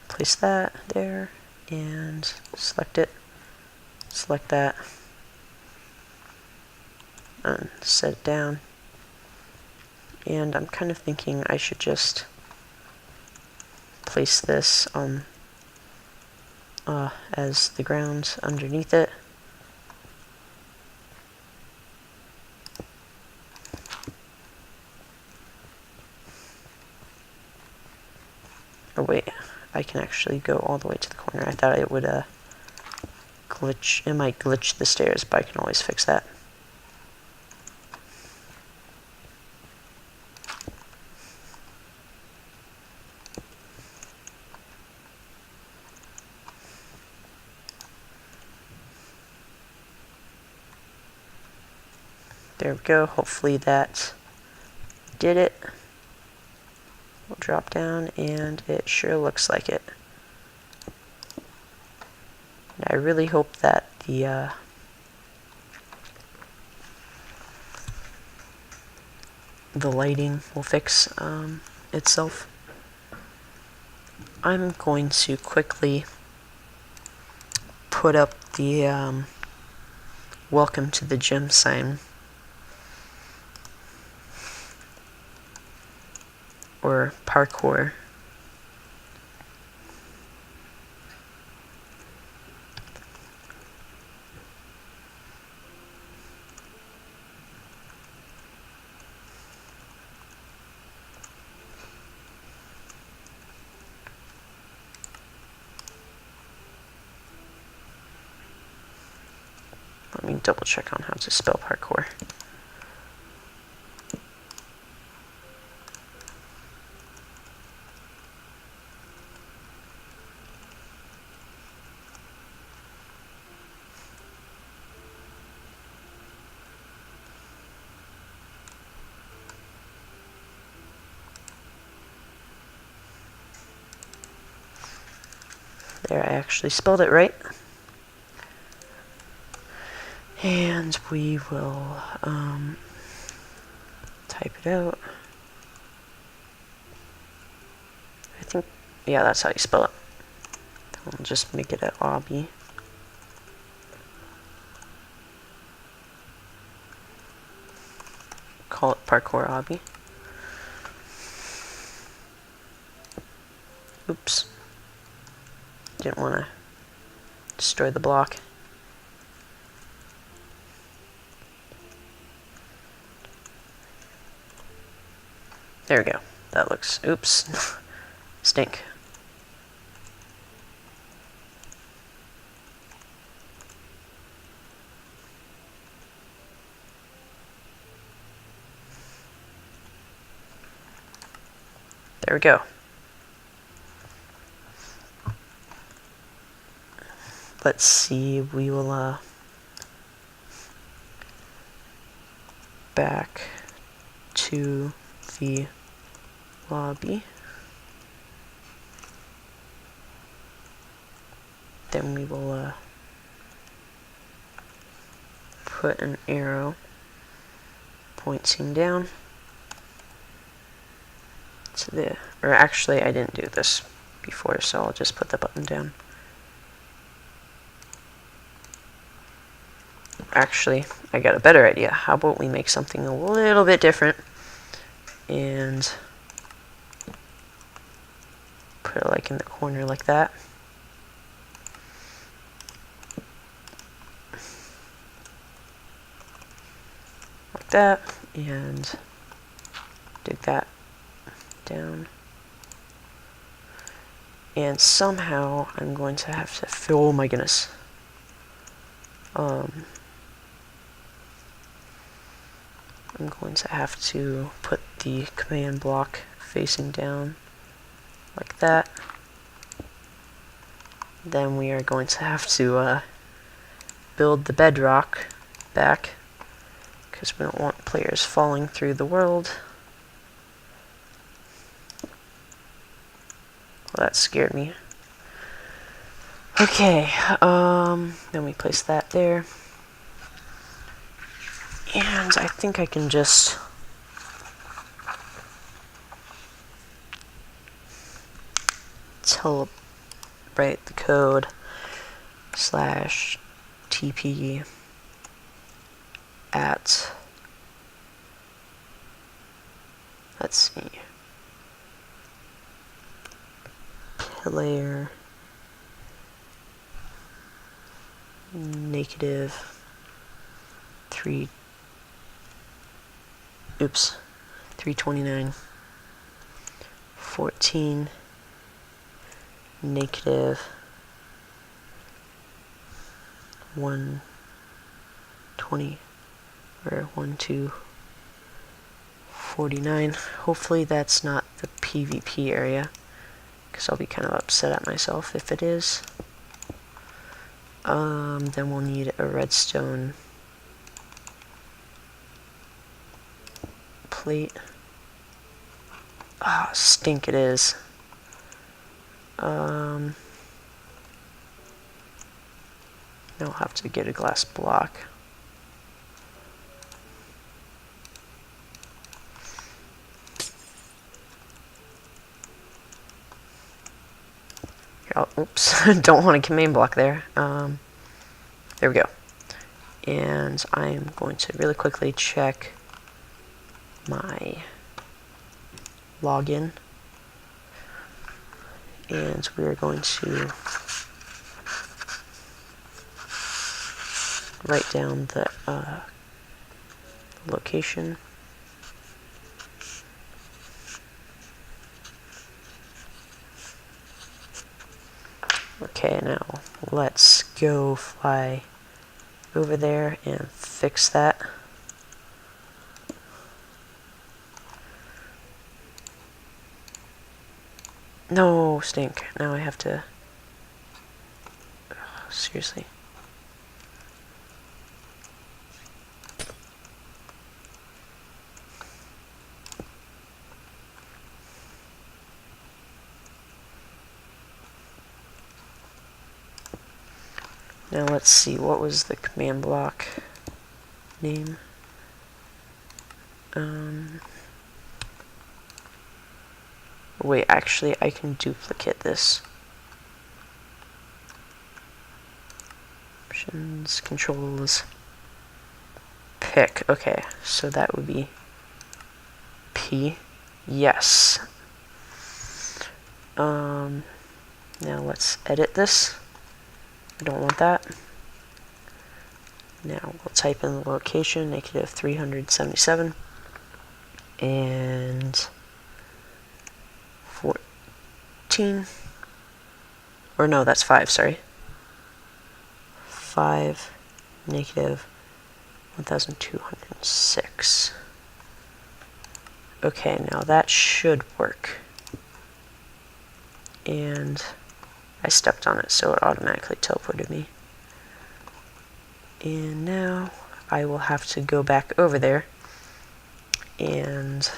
Place that there and select it. Select that. And set it down. And I'm kind of thinking I should just place this on as the ground underneath it. Oh wait, I can actually go all the way to the corner. I thought it would glitch. It might glitch the stairs, but I can always fix that. There we go. Hopefully that did it. We'll drop down, and it sure looks like it. And I really hope that the lighting will fix itself. I'm going to quickly put up the welcome to the gym sign, or parkour. Let me double check on how to spell parkour. There, I actually spelled it right. And we will type it out. I think, yeah, that's how you spell it. I'll just make it an obby. Call it parkour obby. Oops. Didn't want to destroy the block. There we go. That looks, oops. Stink. There we go. Let's see, we will back to the lobby. Then we will put an arrow pointing down to the, or actually I didn't do this before, so I'll just put the button down. Actually, I got a better idea. How about we make something a little bit different and put it like in the corner like that. Like that, and dig that down. And somehow I'm going to have to fill, oh my goodness. I'm going to have to put the command block facing down like that. Then we are going to have to build the bedrock back because we don't want players falling through the world. Well, that scared me. Okay, then we place that there. And I think I can just write the code /TP at, let's see, player negative 329 14 negative 120 or 1249. Hopefully that's not the PvP area, because I'll be kind of upset at myself if it is. Then we'll need a redstone plate. Ah, stink it is. Now I'll have to get a glass block. Oh, oops, don't want a command block there. There we go. And I'm going to really quickly check my login. And we're going to write down the location. Okay, now let's go fly over there and fix that. No, stink. Now I have to... Ugh, seriously. Now let's see, what was the command block name? Wait, actually, I can duplicate this. Options, controls, pick. Okay, so that would be P. Yes. Now let's edit this. I don't want that. Now we'll type in the location, -377, and 14, or no, that's 5, sorry. 5, -1206. Okay, now that should work. And I stepped on it, so it automatically teleported me. And now I will have to go back over there and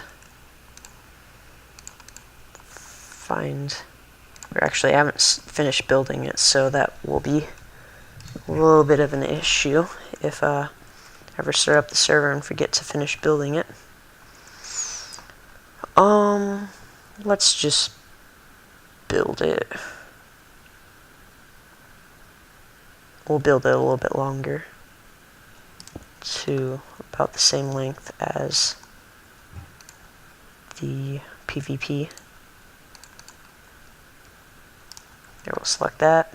find, or actually I haven't finished building it, so that will be a little bit of an issue if I ever start up the server and forget to finish building it. Let's just build it. We'll build it a little bit longer, to about the same length as the PvP. Here, we'll select that,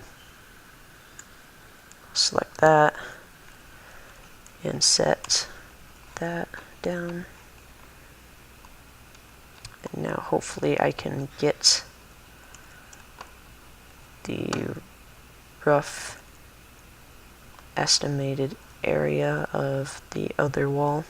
and set that down. And now hopefully I can get the rough estimated area of the other wall.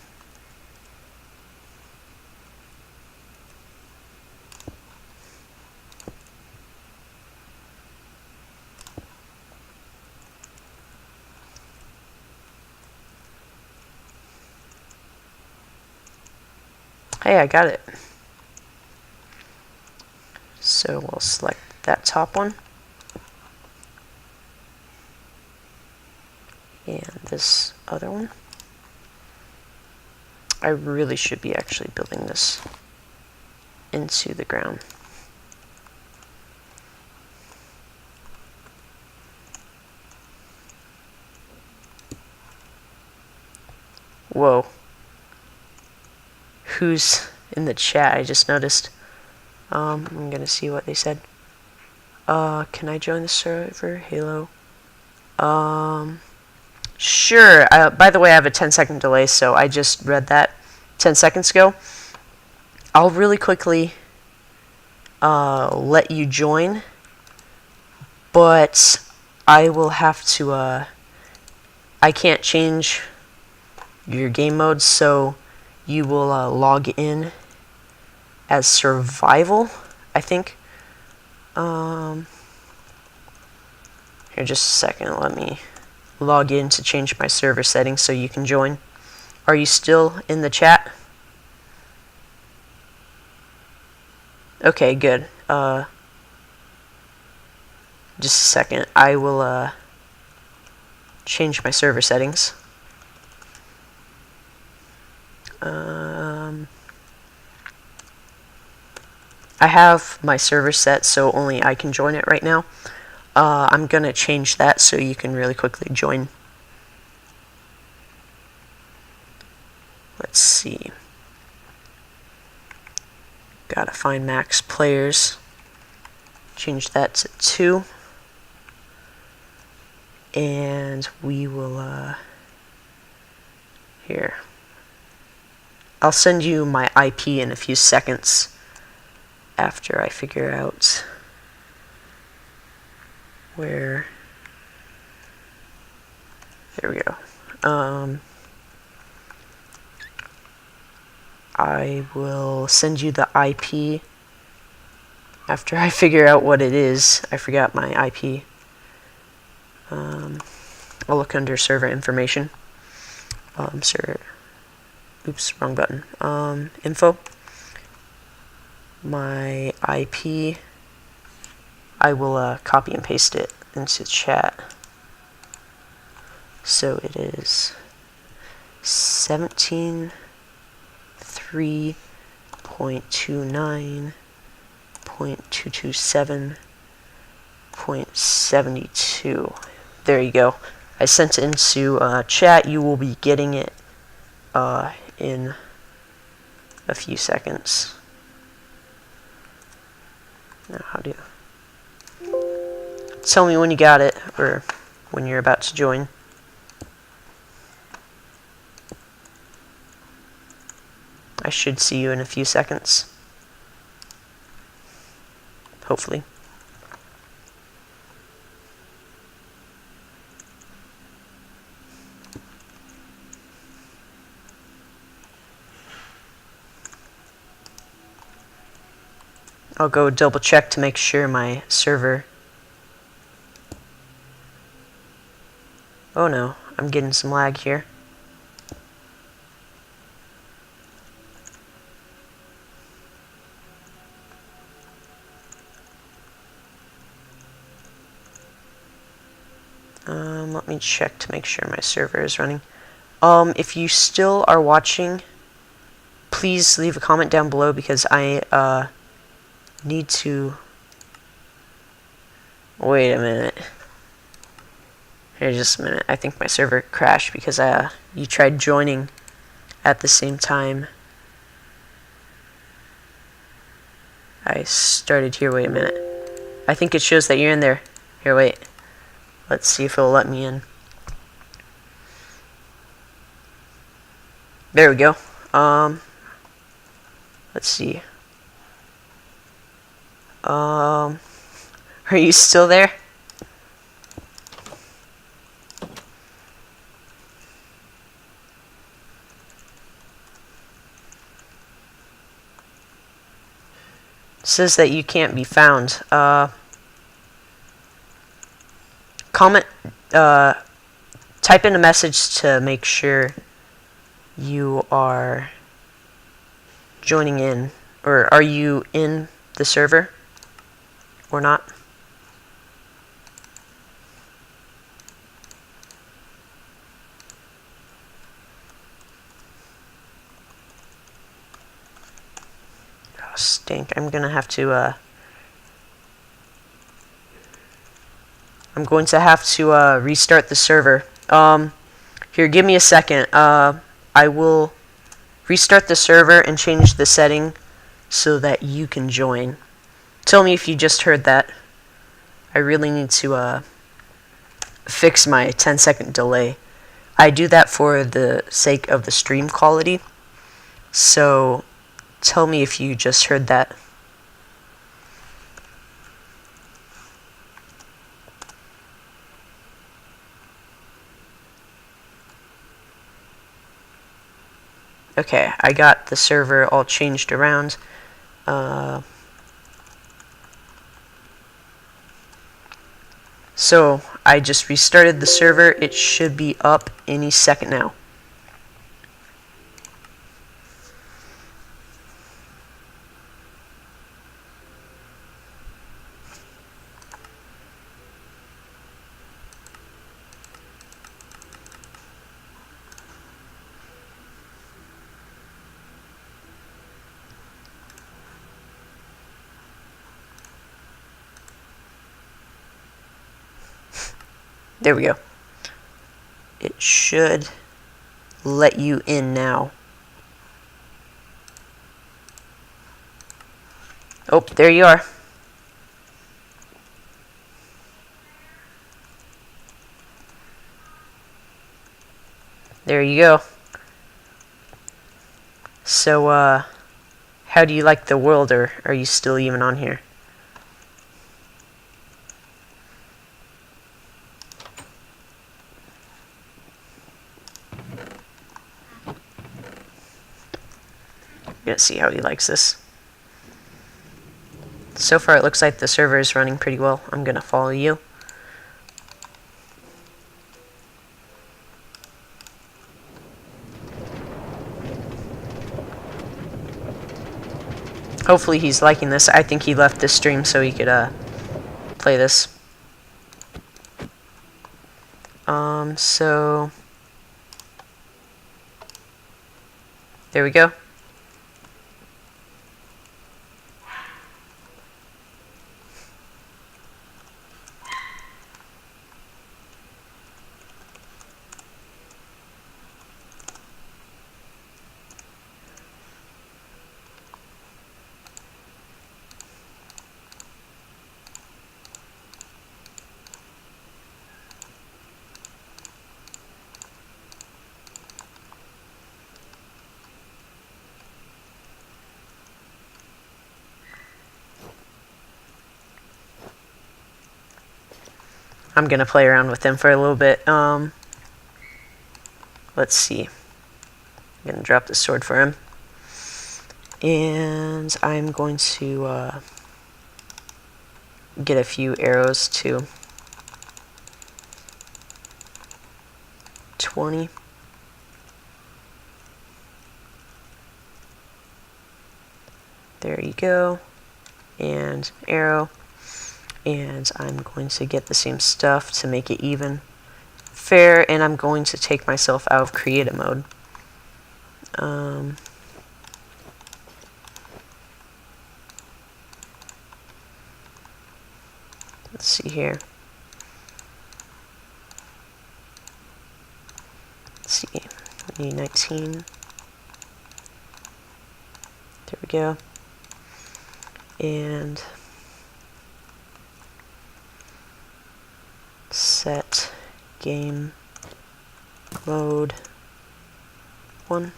Hey, I got it. So we'll select that top one. And this other one. I really should be actually building this into the ground. Whoa. Who's in the chat? I just noticed. I'm gonna see what they said. Can I join the server? Halo. Sure. By the way, I have a 10-second delay, so I just read that 10 seconds ago. I'll really quickly let you join, but I will have to, I can't change your game mode, so you will log in as survival, I think. Here, just a second, let me log in to change my server settings so you can join. Are you still in the chat? Okay, good. Just a second, I will change my server settings. I have my server set so only I can join it right now. I'm gonna change that so you can really quickly join. Let's see. Gotta find max players. Change that to 2. And we will, here. I'll send you my IP in a few seconds after I figure out where. There we go. I will send you the IP after I figure out what it is. I forgot my IP. I'll look under server information. Oops, wrong button. Info. My IP. I will copy and paste it into chat. So it is 17.3.29.227.72. There you go. I sent it into chat. You will be getting it in a few seconds. Now, how do you tell me when you got it, or when you're about to join? I should see you in a few seconds. Hopefully. I'll go double check to make sure my server... Oh no, I'm getting some lag here. Let me check to make sure my server is running. If you still are watching, please leave a comment down below, because I need to... Wait a minute. Here, just a minute. I think my server crashed because you tried joining at the same time I started here. Wait a minute. I think it shows that you're in there. Here, wait. Let's see if it'll let me in. There we go. Let's see. Are you still there? It says that you can't be found. Comment, type in a message to make sure you are joining in, or are you in the server or not? Oh, stink. I'm going to have to restart the server. Here, give me a second. I will restart the server and change the setting so that you can join. Tell me if you just heard that. I really need to fix my 10-second delay. I do that for the sake of the stream quality. So tell me if you just heard that. Okay, I got the server all changed around. So I just restarted the server. It should be up any second now. There we go. It should let you in now. Oh, there you are. There you go. So, how do you like the world, or are you still even on here? Gonna see how he likes this. So far it looks like the server is running pretty well. I'm gonna follow you. Hopefully he's liking this. I think he left this stream so he could play this. So there we go. I'm gonna play around with them for a little bit. Let's see. I'm gonna drop the sword for him. And I'm going to get a few arrows too. 20. There you go. And arrow. And I'm going to get the same stuff to make it even. Fair, and I'm going to take myself out of creative mode. Let's see here. Let's see. We need 19. There we go. And set game mode 1.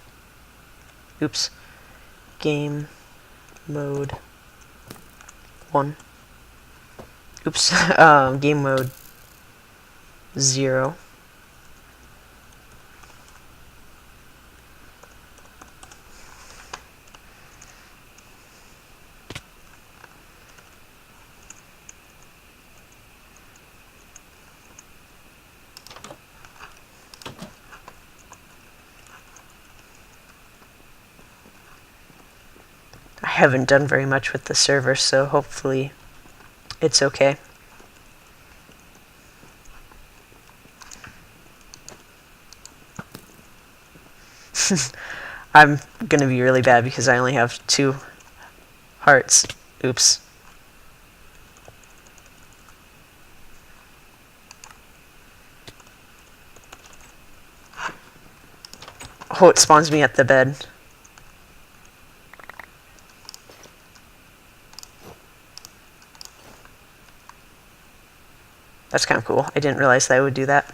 Oops. Game mode 1. Oops. Game mode 0. I haven't done very much with the server, so hopefully it's okay. I'm gonna be really bad because I only have 2 hearts. Oops. Oh, it spawns me at the bed. That's kind of cool. I didn't realize that I would do that.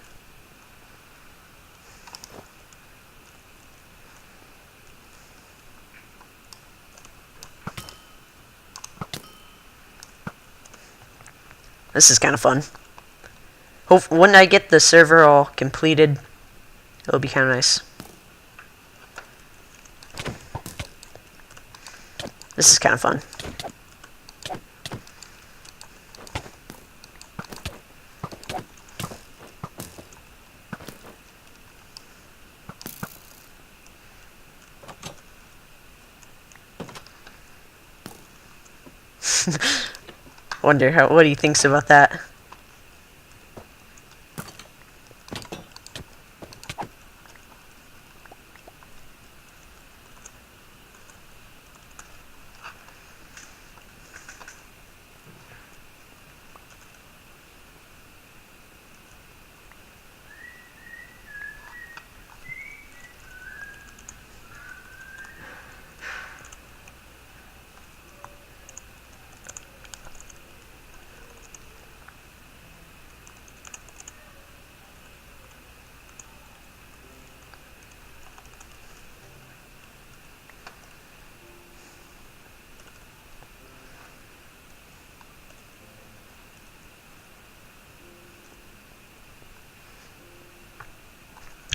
This is kind of fun. When I get the server all completed, it'll be kind of nice. This is kind of fun. Wonder what he thinks about that.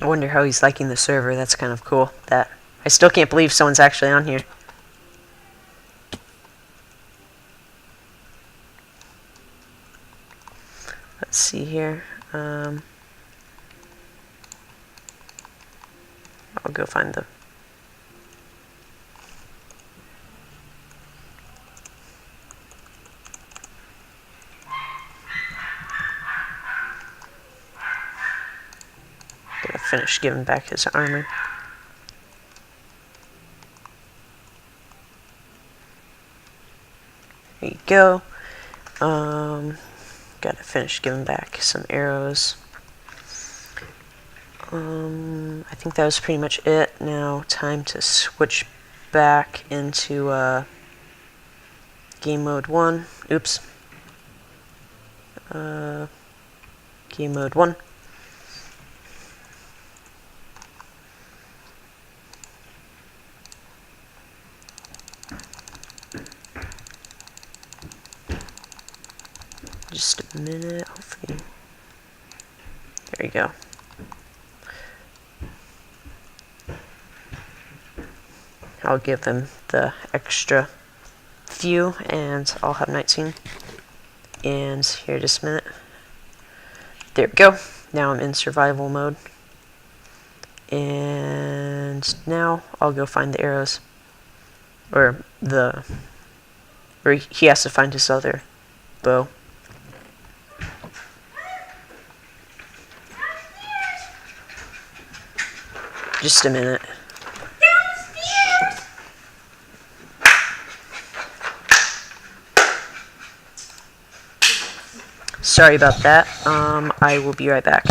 I wonder how he's liking the server. That's kind of cool. That I still can't believe someone's actually on here. Let's see here. I'll go find the... I finished giving back his armor. There you go. Gotta finish giving back some arrows. I think that was pretty much it. Now, time to switch back into game mode 1. Oops. Game mode 1. Just a minute, hopefully. There you go. I'll give them the extra few, and I'll have 19. And here, just a minute. There we go. Now I'm in survival mode. And now I'll go find the arrows. Or he has to find his other bow. Just a minute. Sorry about that. I will be right back.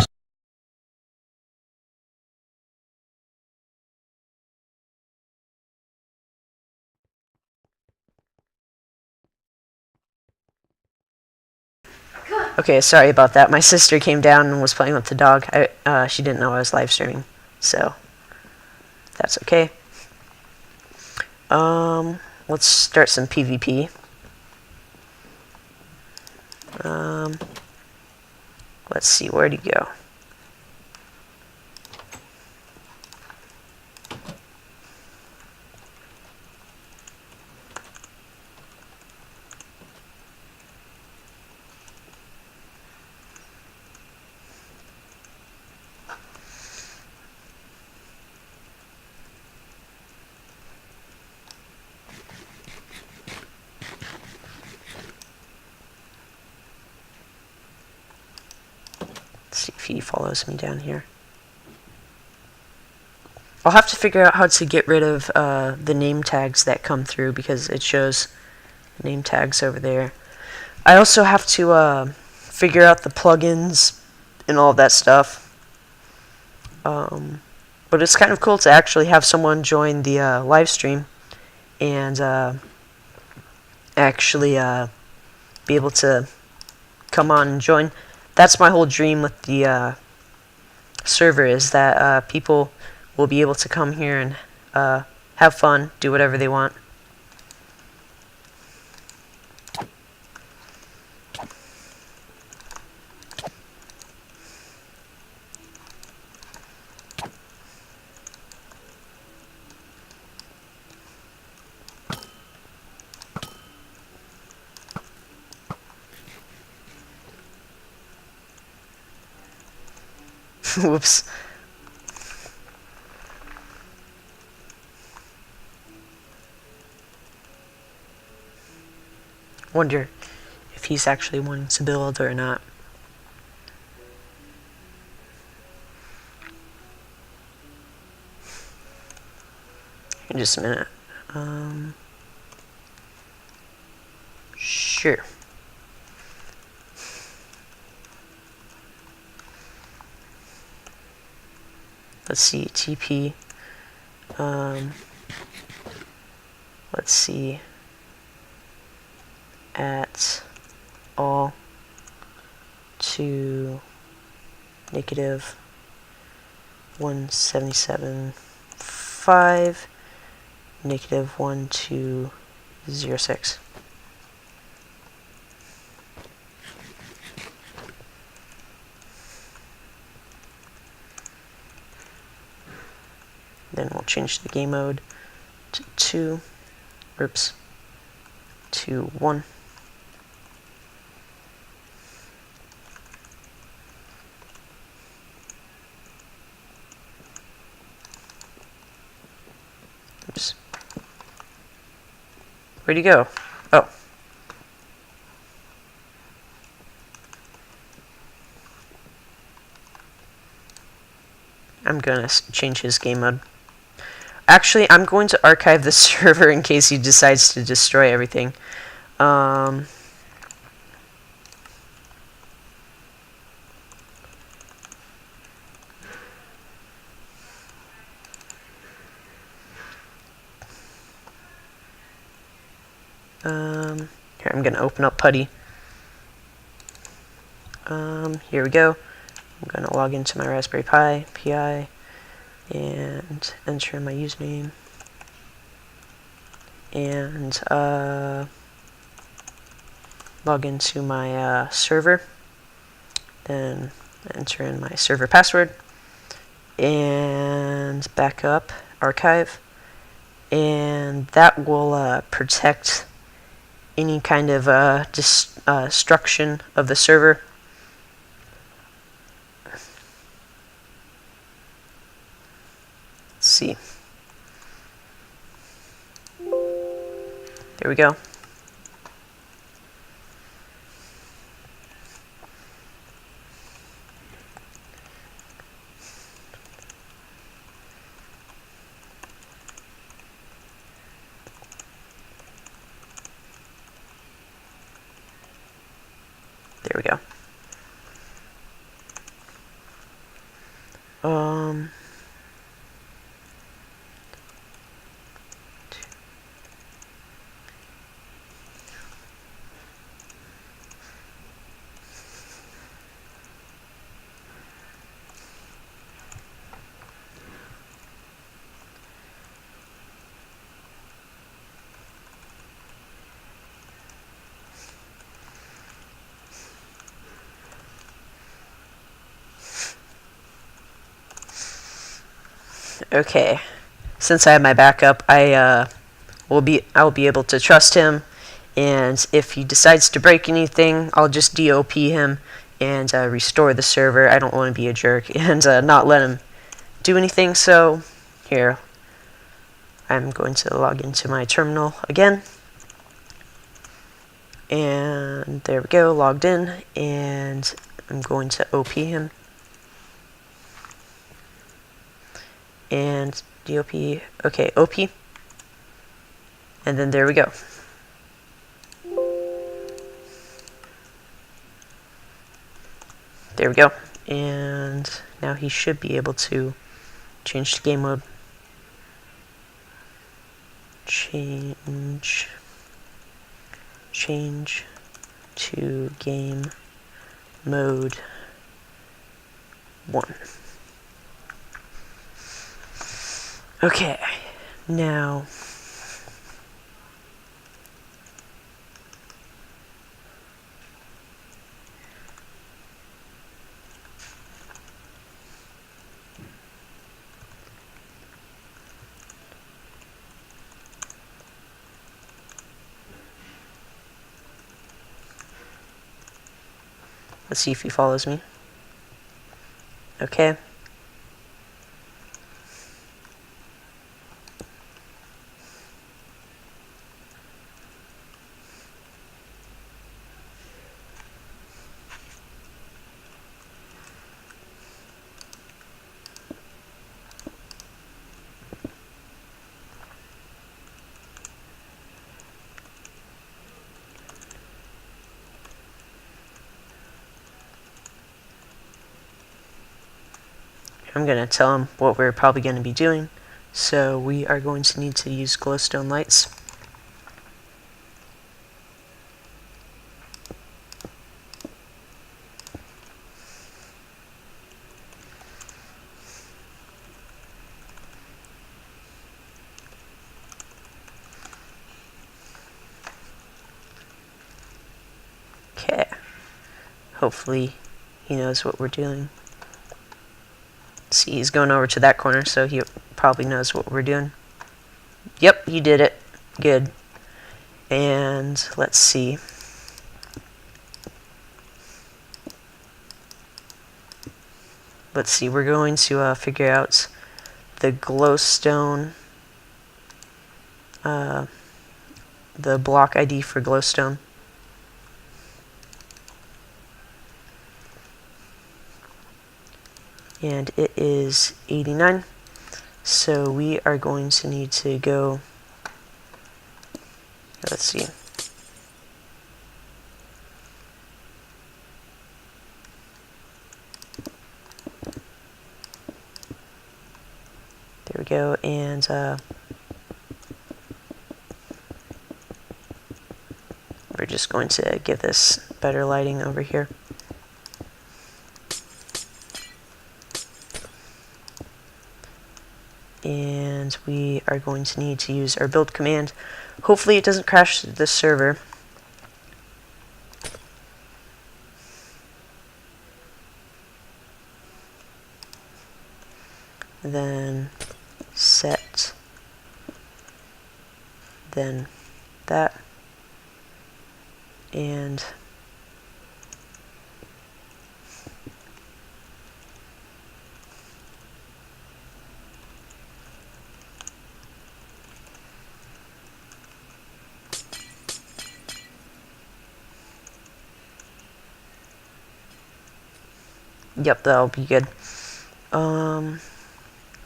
Okay, sorry about that. My sister came down and was playing with the dog. She didn't know I was live streaming, so that's okay. Let's start some PvP. Let's see, where'd he go? See if he follows me down here. I'll have to figure out how to get rid of the name tags that come through, because it shows name tags over there. I also have to figure out the plugins and all of that stuff. But it's kind of cool to actually have someone join the live stream and actually be able to come on and join. That's my whole dream with the server, is that people will be able to come here and have fun, do whatever they want. Whoops. Wonder if he's actually wanting to build or not. In just a minute. Sure. Let's see, TP. Let's see. At all to negative 177.5 negative 1206. Then we'll change the game mode to 2. Oops. To 1. Oops. Where'd he go? Oh. I'm gonna change his game mode. Actually, I'm going to archive the server in case he decides to destroy everything. Here, I'm gonna open up Putty. Here we go. I'm gonna log into my Raspberry Pi, PI, and enter my username. And log into my server. Then enter in my server password. And back up, archive. And that will protect any kind of destruction of the server. Let's see. There we go. There we go. Okay, since I have my backup, I will be able to trust him, and if he decides to break anything, I'll just DOP him and restore the server. I don't want to be a jerk and not let him do anything. So here, I'm going to log into my terminal again, and there we go, logged in, and I'm going to OP him. And DOP, okay, OP, and then there we go. There we go, and now he should be able to change the game mode. Change to game mode 1. Okay, now let's see if he follows me. Okay. I'm going to tell him what we're probably going to be doing. So we are going to need to use glowstone lights. Okay. Hopefully he knows what we're doing. See, he's going over to that corner, so he probably knows what we're doing. Yep, he did it. Good. And let's see. Let's see, we're going to figure out the glowstone, the block ID for glowstone. and it is 89. So we are going to need to go, let's see. There we go, and we're just going to give this better lighting over here. And we are going to need to use our build command. Hopefully it doesn't crash the server. Then set, then that, and yep, that'll be good.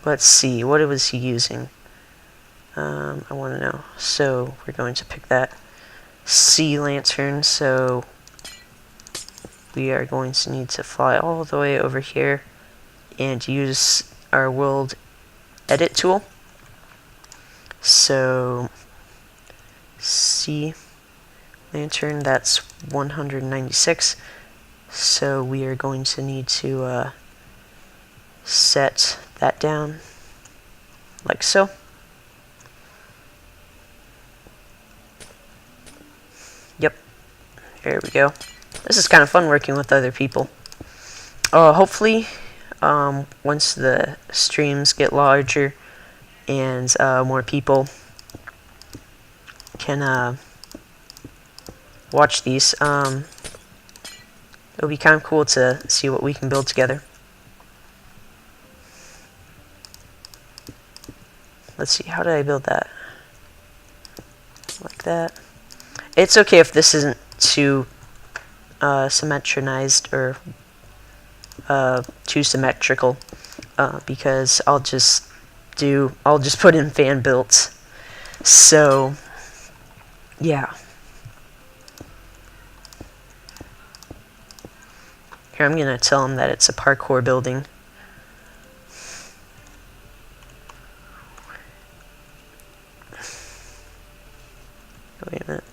Let's see, what was he using? I want to know. So we're going to pick that sea lantern, so we are going to need to fly all the way over here and use our world edit tool. So sea lantern, that's 196. So we are going to need to set that down like so. Yep, there we go. This is kind of fun working with other people. Hopefully, once the streams get larger and more people can watch these, it'll be kind of cool to see what we can build together. Let's see, how did I build that? Like that. It's okay if this isn't too symmetrized or too symmetrical, because I'll just put in fan builds. So yeah. Here, I'm gonna tell him that it's a parkour building. Wait a minute.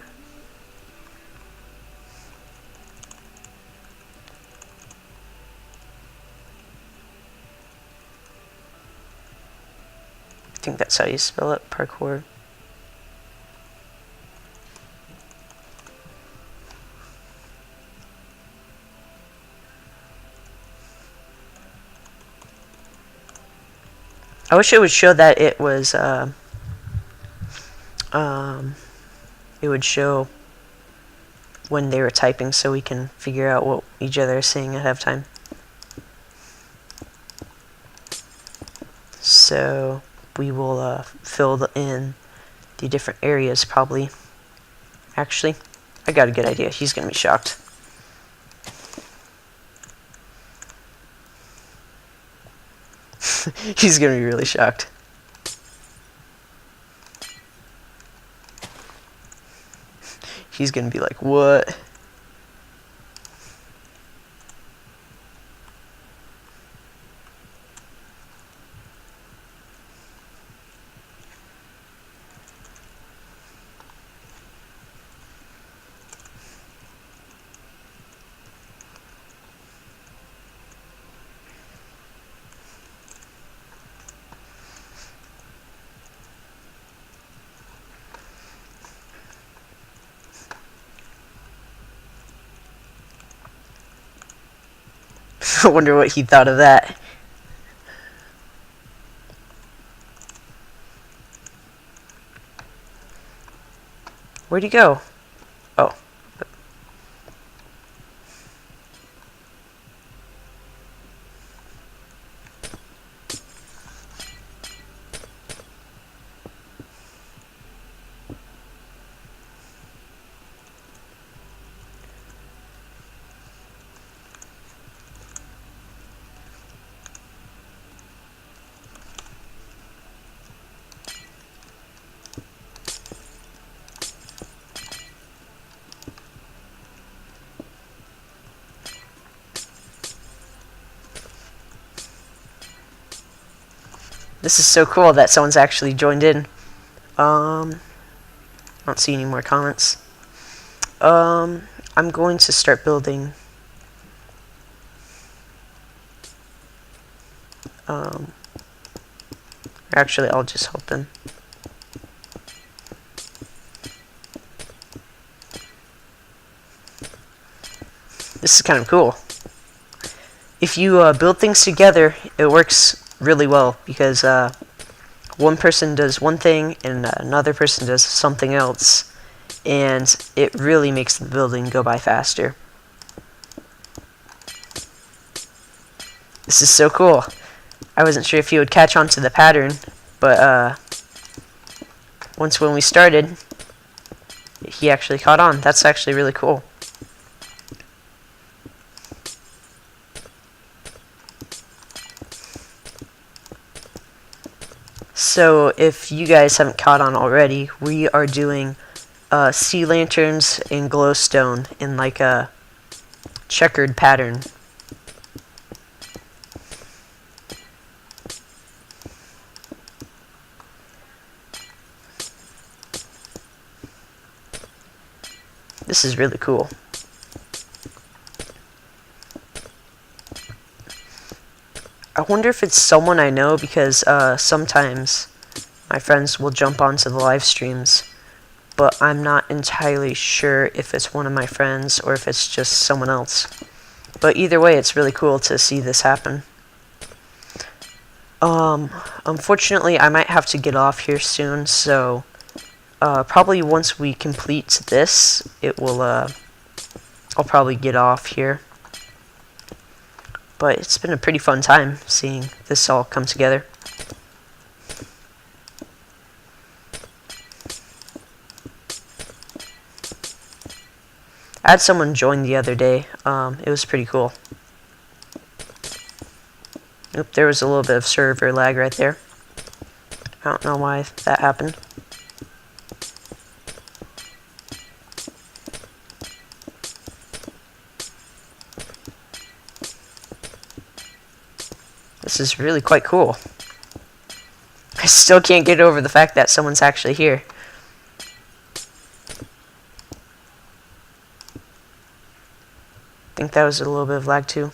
I think that's how you spell it, parkour. I wish it would show that it was, it would show when they were typing so we can figure out what each other is saying ahead of time. So we will fill in the different areas probably. Actually, I got a good idea. He's gonna be shocked. He's gonna be really shocked. He's gonna be like, what? I wonder what he thought of that. Where'd he go? Oh. This is so cool that someone's actually joined in. I don't see any more comments. I'm going to start building. Actually, I'll just help him. This is kind of cool. If you build things together, it works really well because one person does one thing and another person does something else, and it really makes the building go by faster. This is so cool. I wasn't sure if you would catch on to the pattern, but once when we started, he actually caught on. That's actually really cool. So if you guys haven't caught on already, we are doing sea lanterns and glowstone in like a checkered pattern. This is really cool. I wonder if it's someone I know because sometimes my friends will jump onto the live streams, but I'm not entirely sure if it's one of my friends or if it's just someone else. But either way, it's really cool to see this happen. Unfortunately, I might have to get off here soon, so probably once we complete this, it will, I'll probably get off here. But it's been a pretty fun time seeing this all come together. I had someone join the other day. It was pretty cool. Oop, there was a little bit of server lag right there. I don't know why that happened. This is really quite cool. I still can't get over the fact that someone's actually here. I think that was a little bit of lag too.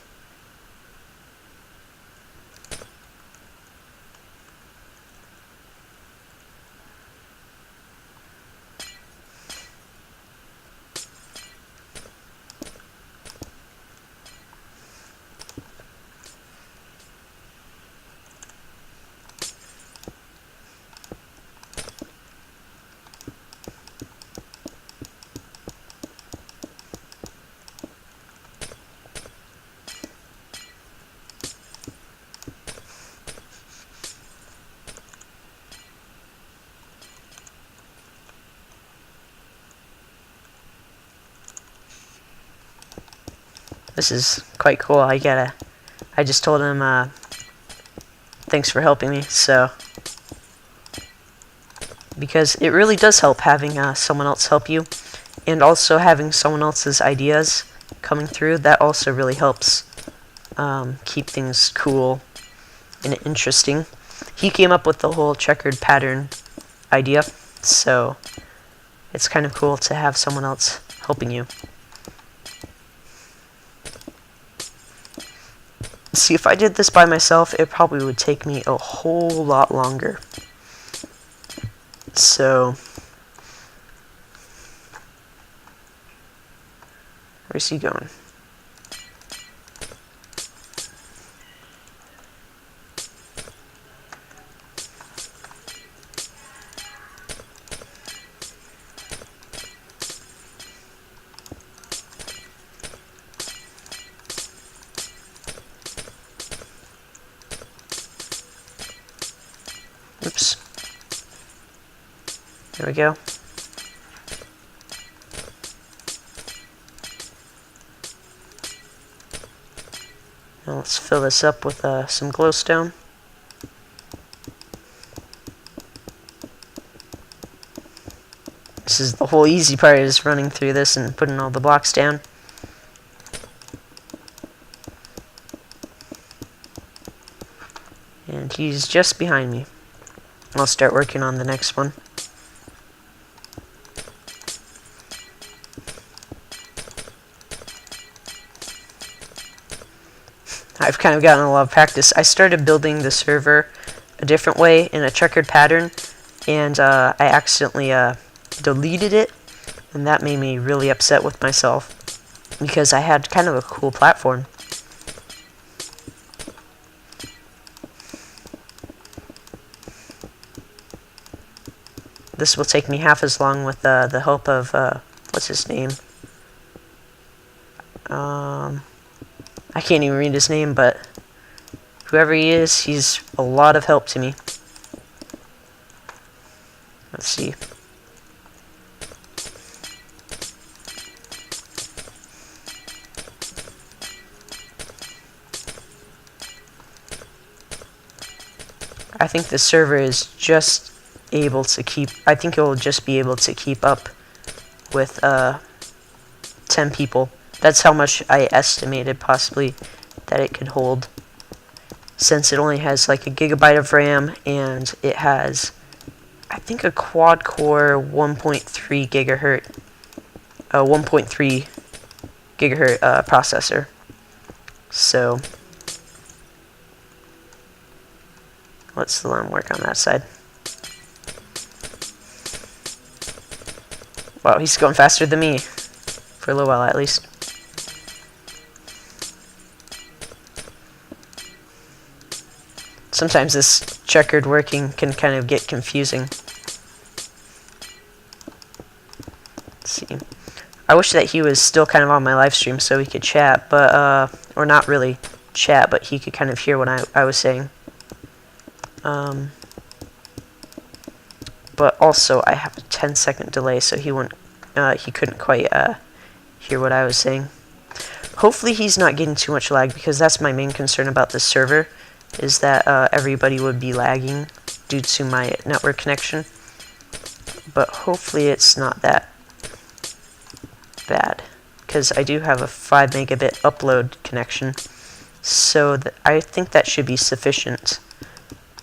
This is quite cool. I just told him, thanks for helping me, so. Because it really does help having someone else help you, and also having someone else's ideas coming through, that also really helps keep things cool and interesting. He came up with the whole checkered pattern idea, so it's kind of cool to have someone else helping you. See, if I did this by myself, it probably would take me a whole lot longer. So, where's he going? Oops. There we go. Now let's fill this up with some glowstone. This is the whole easy part, is running through this and putting all the blocks down. And he's just behind me. I'll start working on the next one. I've kind of gotten a lot of practice. I started building the server a different way in a checkered pattern, and I accidentally deleted it, and that made me really upset with myself because I had kind of a cool platform. This will take me half as long with the help of what's his name? I can't even read his name, but whoever he is, he's a lot of help to me. Let's see. I think the server is just able to keep, I think it will just be able to keep up with 10 people. That's how much I estimated possibly that it could hold, since it only has like a gigabyte of RAM, and it has, I think, a quad core 1.3 gigahertz 1.3 gigahertz processor. So let's let him work on that side. Wow, he's going faster than me, for a little while at least. Sometimes this checkered working can kind of get confusing. Let's see. I wish that he was still kind of on my live stream so we could chat, but, or not really chat, but he could kind of hear what I was saying. But also I have a 10-second delay, so he couldn't quite hear what I was saying. Hopefully he's not getting too much lag, because that's my main concern about this server, is that everybody would be lagging due to my network connection. But hopefully it's not that bad, because I do have a 5 megabit upload connection, so I think that should be sufficient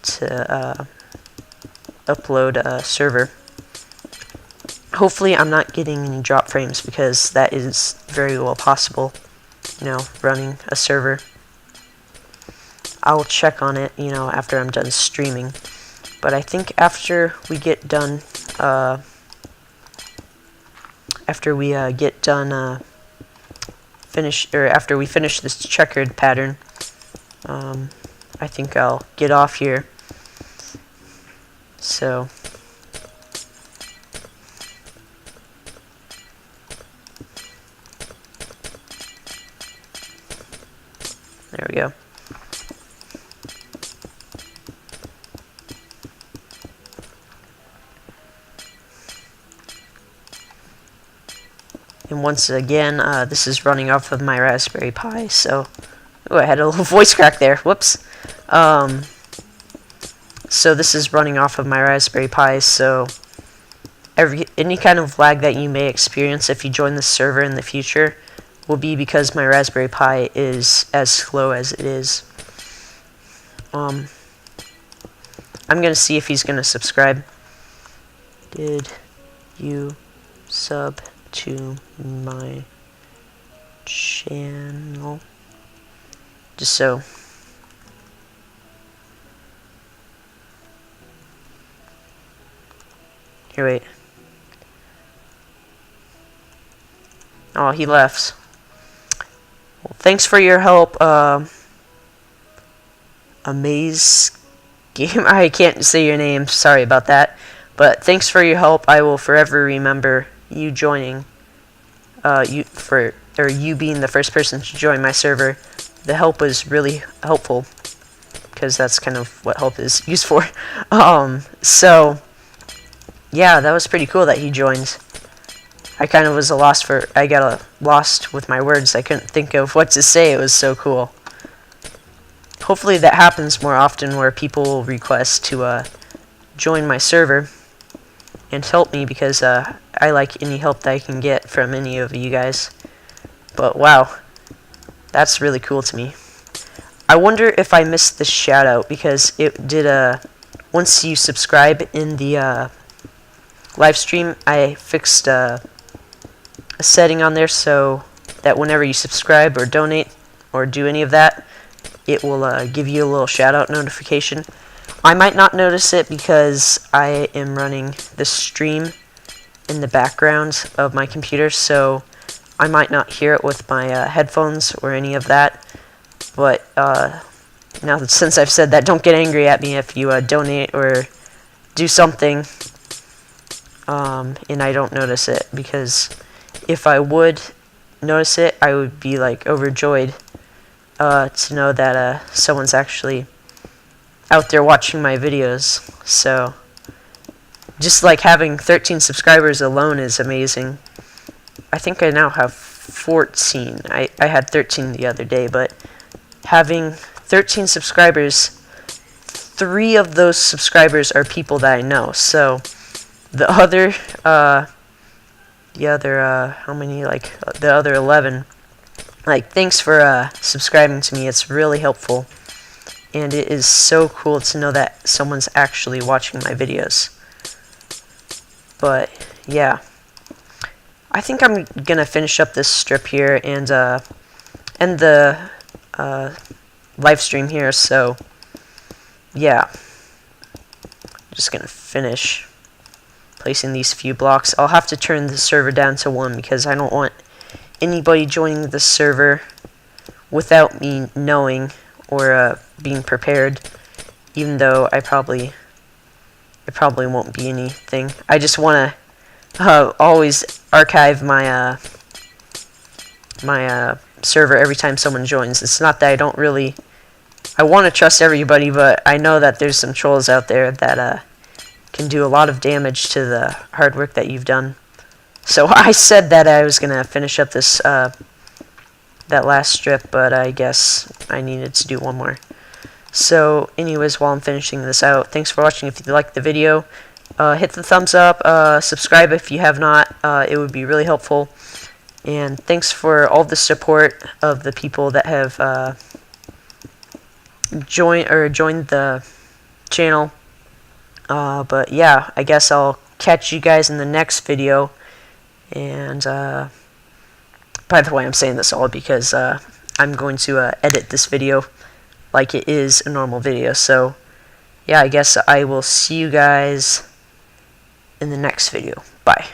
to upload a server. Hopefully I'm not getting any drop frames, because that is very well possible, you know, running a server. I'll check on it, you know, after I'm done streaming. But I think after we get done, after we finish this checkered pattern, I think I'll get off here. So there we go. And once again, this is running off of my Raspberry Pi, so... Oh, I had a little voice crack there. Whoops. So this is running off of my Raspberry Pi, so... any kind of lag that you may experience if you join the server in the future will be because my Raspberry Pi is as slow as it is. I'm gonna see if he's gonna subscribe. Did you sub to my channel? Just so. Here, wait. Oh, he left. Well, thanks for your help, Amaze Game. I can't say your name. Sorry about that. But thanks for your help. I will forever remember you joining. You being the first person to join my server. The help was really helpful, because that's kind of what help is used for. So yeah, that was pretty cool that he joined. I kind of was I got lost with my words. I couldn't think of what to say. It was so cool. Hopefully that happens more often, where people will request to join my server and help me, because I like any help that I can get from any of you guys. But wow, that's really cool to me. I wonder if I missed the shout out, because it did once you subscribe in the live stream, I fixed a setting on there so that whenever you subscribe or donate or do any of that, it will give you a little shout out notification. I might not notice it because I am running the stream in the background of my computer, so I might not hear it with my headphones or any of that. But now, since I've said that, don't get angry at me if you donate or do something and I don't notice it, because if I would notice it, I would be like overjoyed to know that someone's actually out there watching my videos. So just like having 13 subscribers alone is amazing. I think I now have 14. I had 13 the other day, but having 13 subscribers, 3 of those subscribers are people that I know. So the other how many, like the other 11, like, thanks for subscribing to me. It's really helpful, and it is so cool to know that someone's actually watching my videos. But yeah, I think I'm gonna finish up this strip here and end the live stream here. So yeah, I'm just gonna finish placing these few blocks. I'll have to turn the server down to 1 because I don't want anybody joining the server without me knowing or being prepared, even though it probably won't be anything. I just want to always archive my server every time someone joins. It's not that I want to trust everybody, but I know that there's some trolls out there that can do a lot of damage to the hard work that you've done. So I said that I was going to finish up this that last strip, but I guess I needed to do one more. So anyways, while I'm finishing this out, thanks for watching. If you liked the video, hit the thumbs up, subscribe if you have not. It would be really helpful. And thanks for all the support of the people that have joined the channel. But yeah, I guess I'll catch you guys in the next video. And by the way, I'm saying this all because I'm going to edit this video like it is a normal video. So yeah, I guess I will see you guys in the next video. Bye.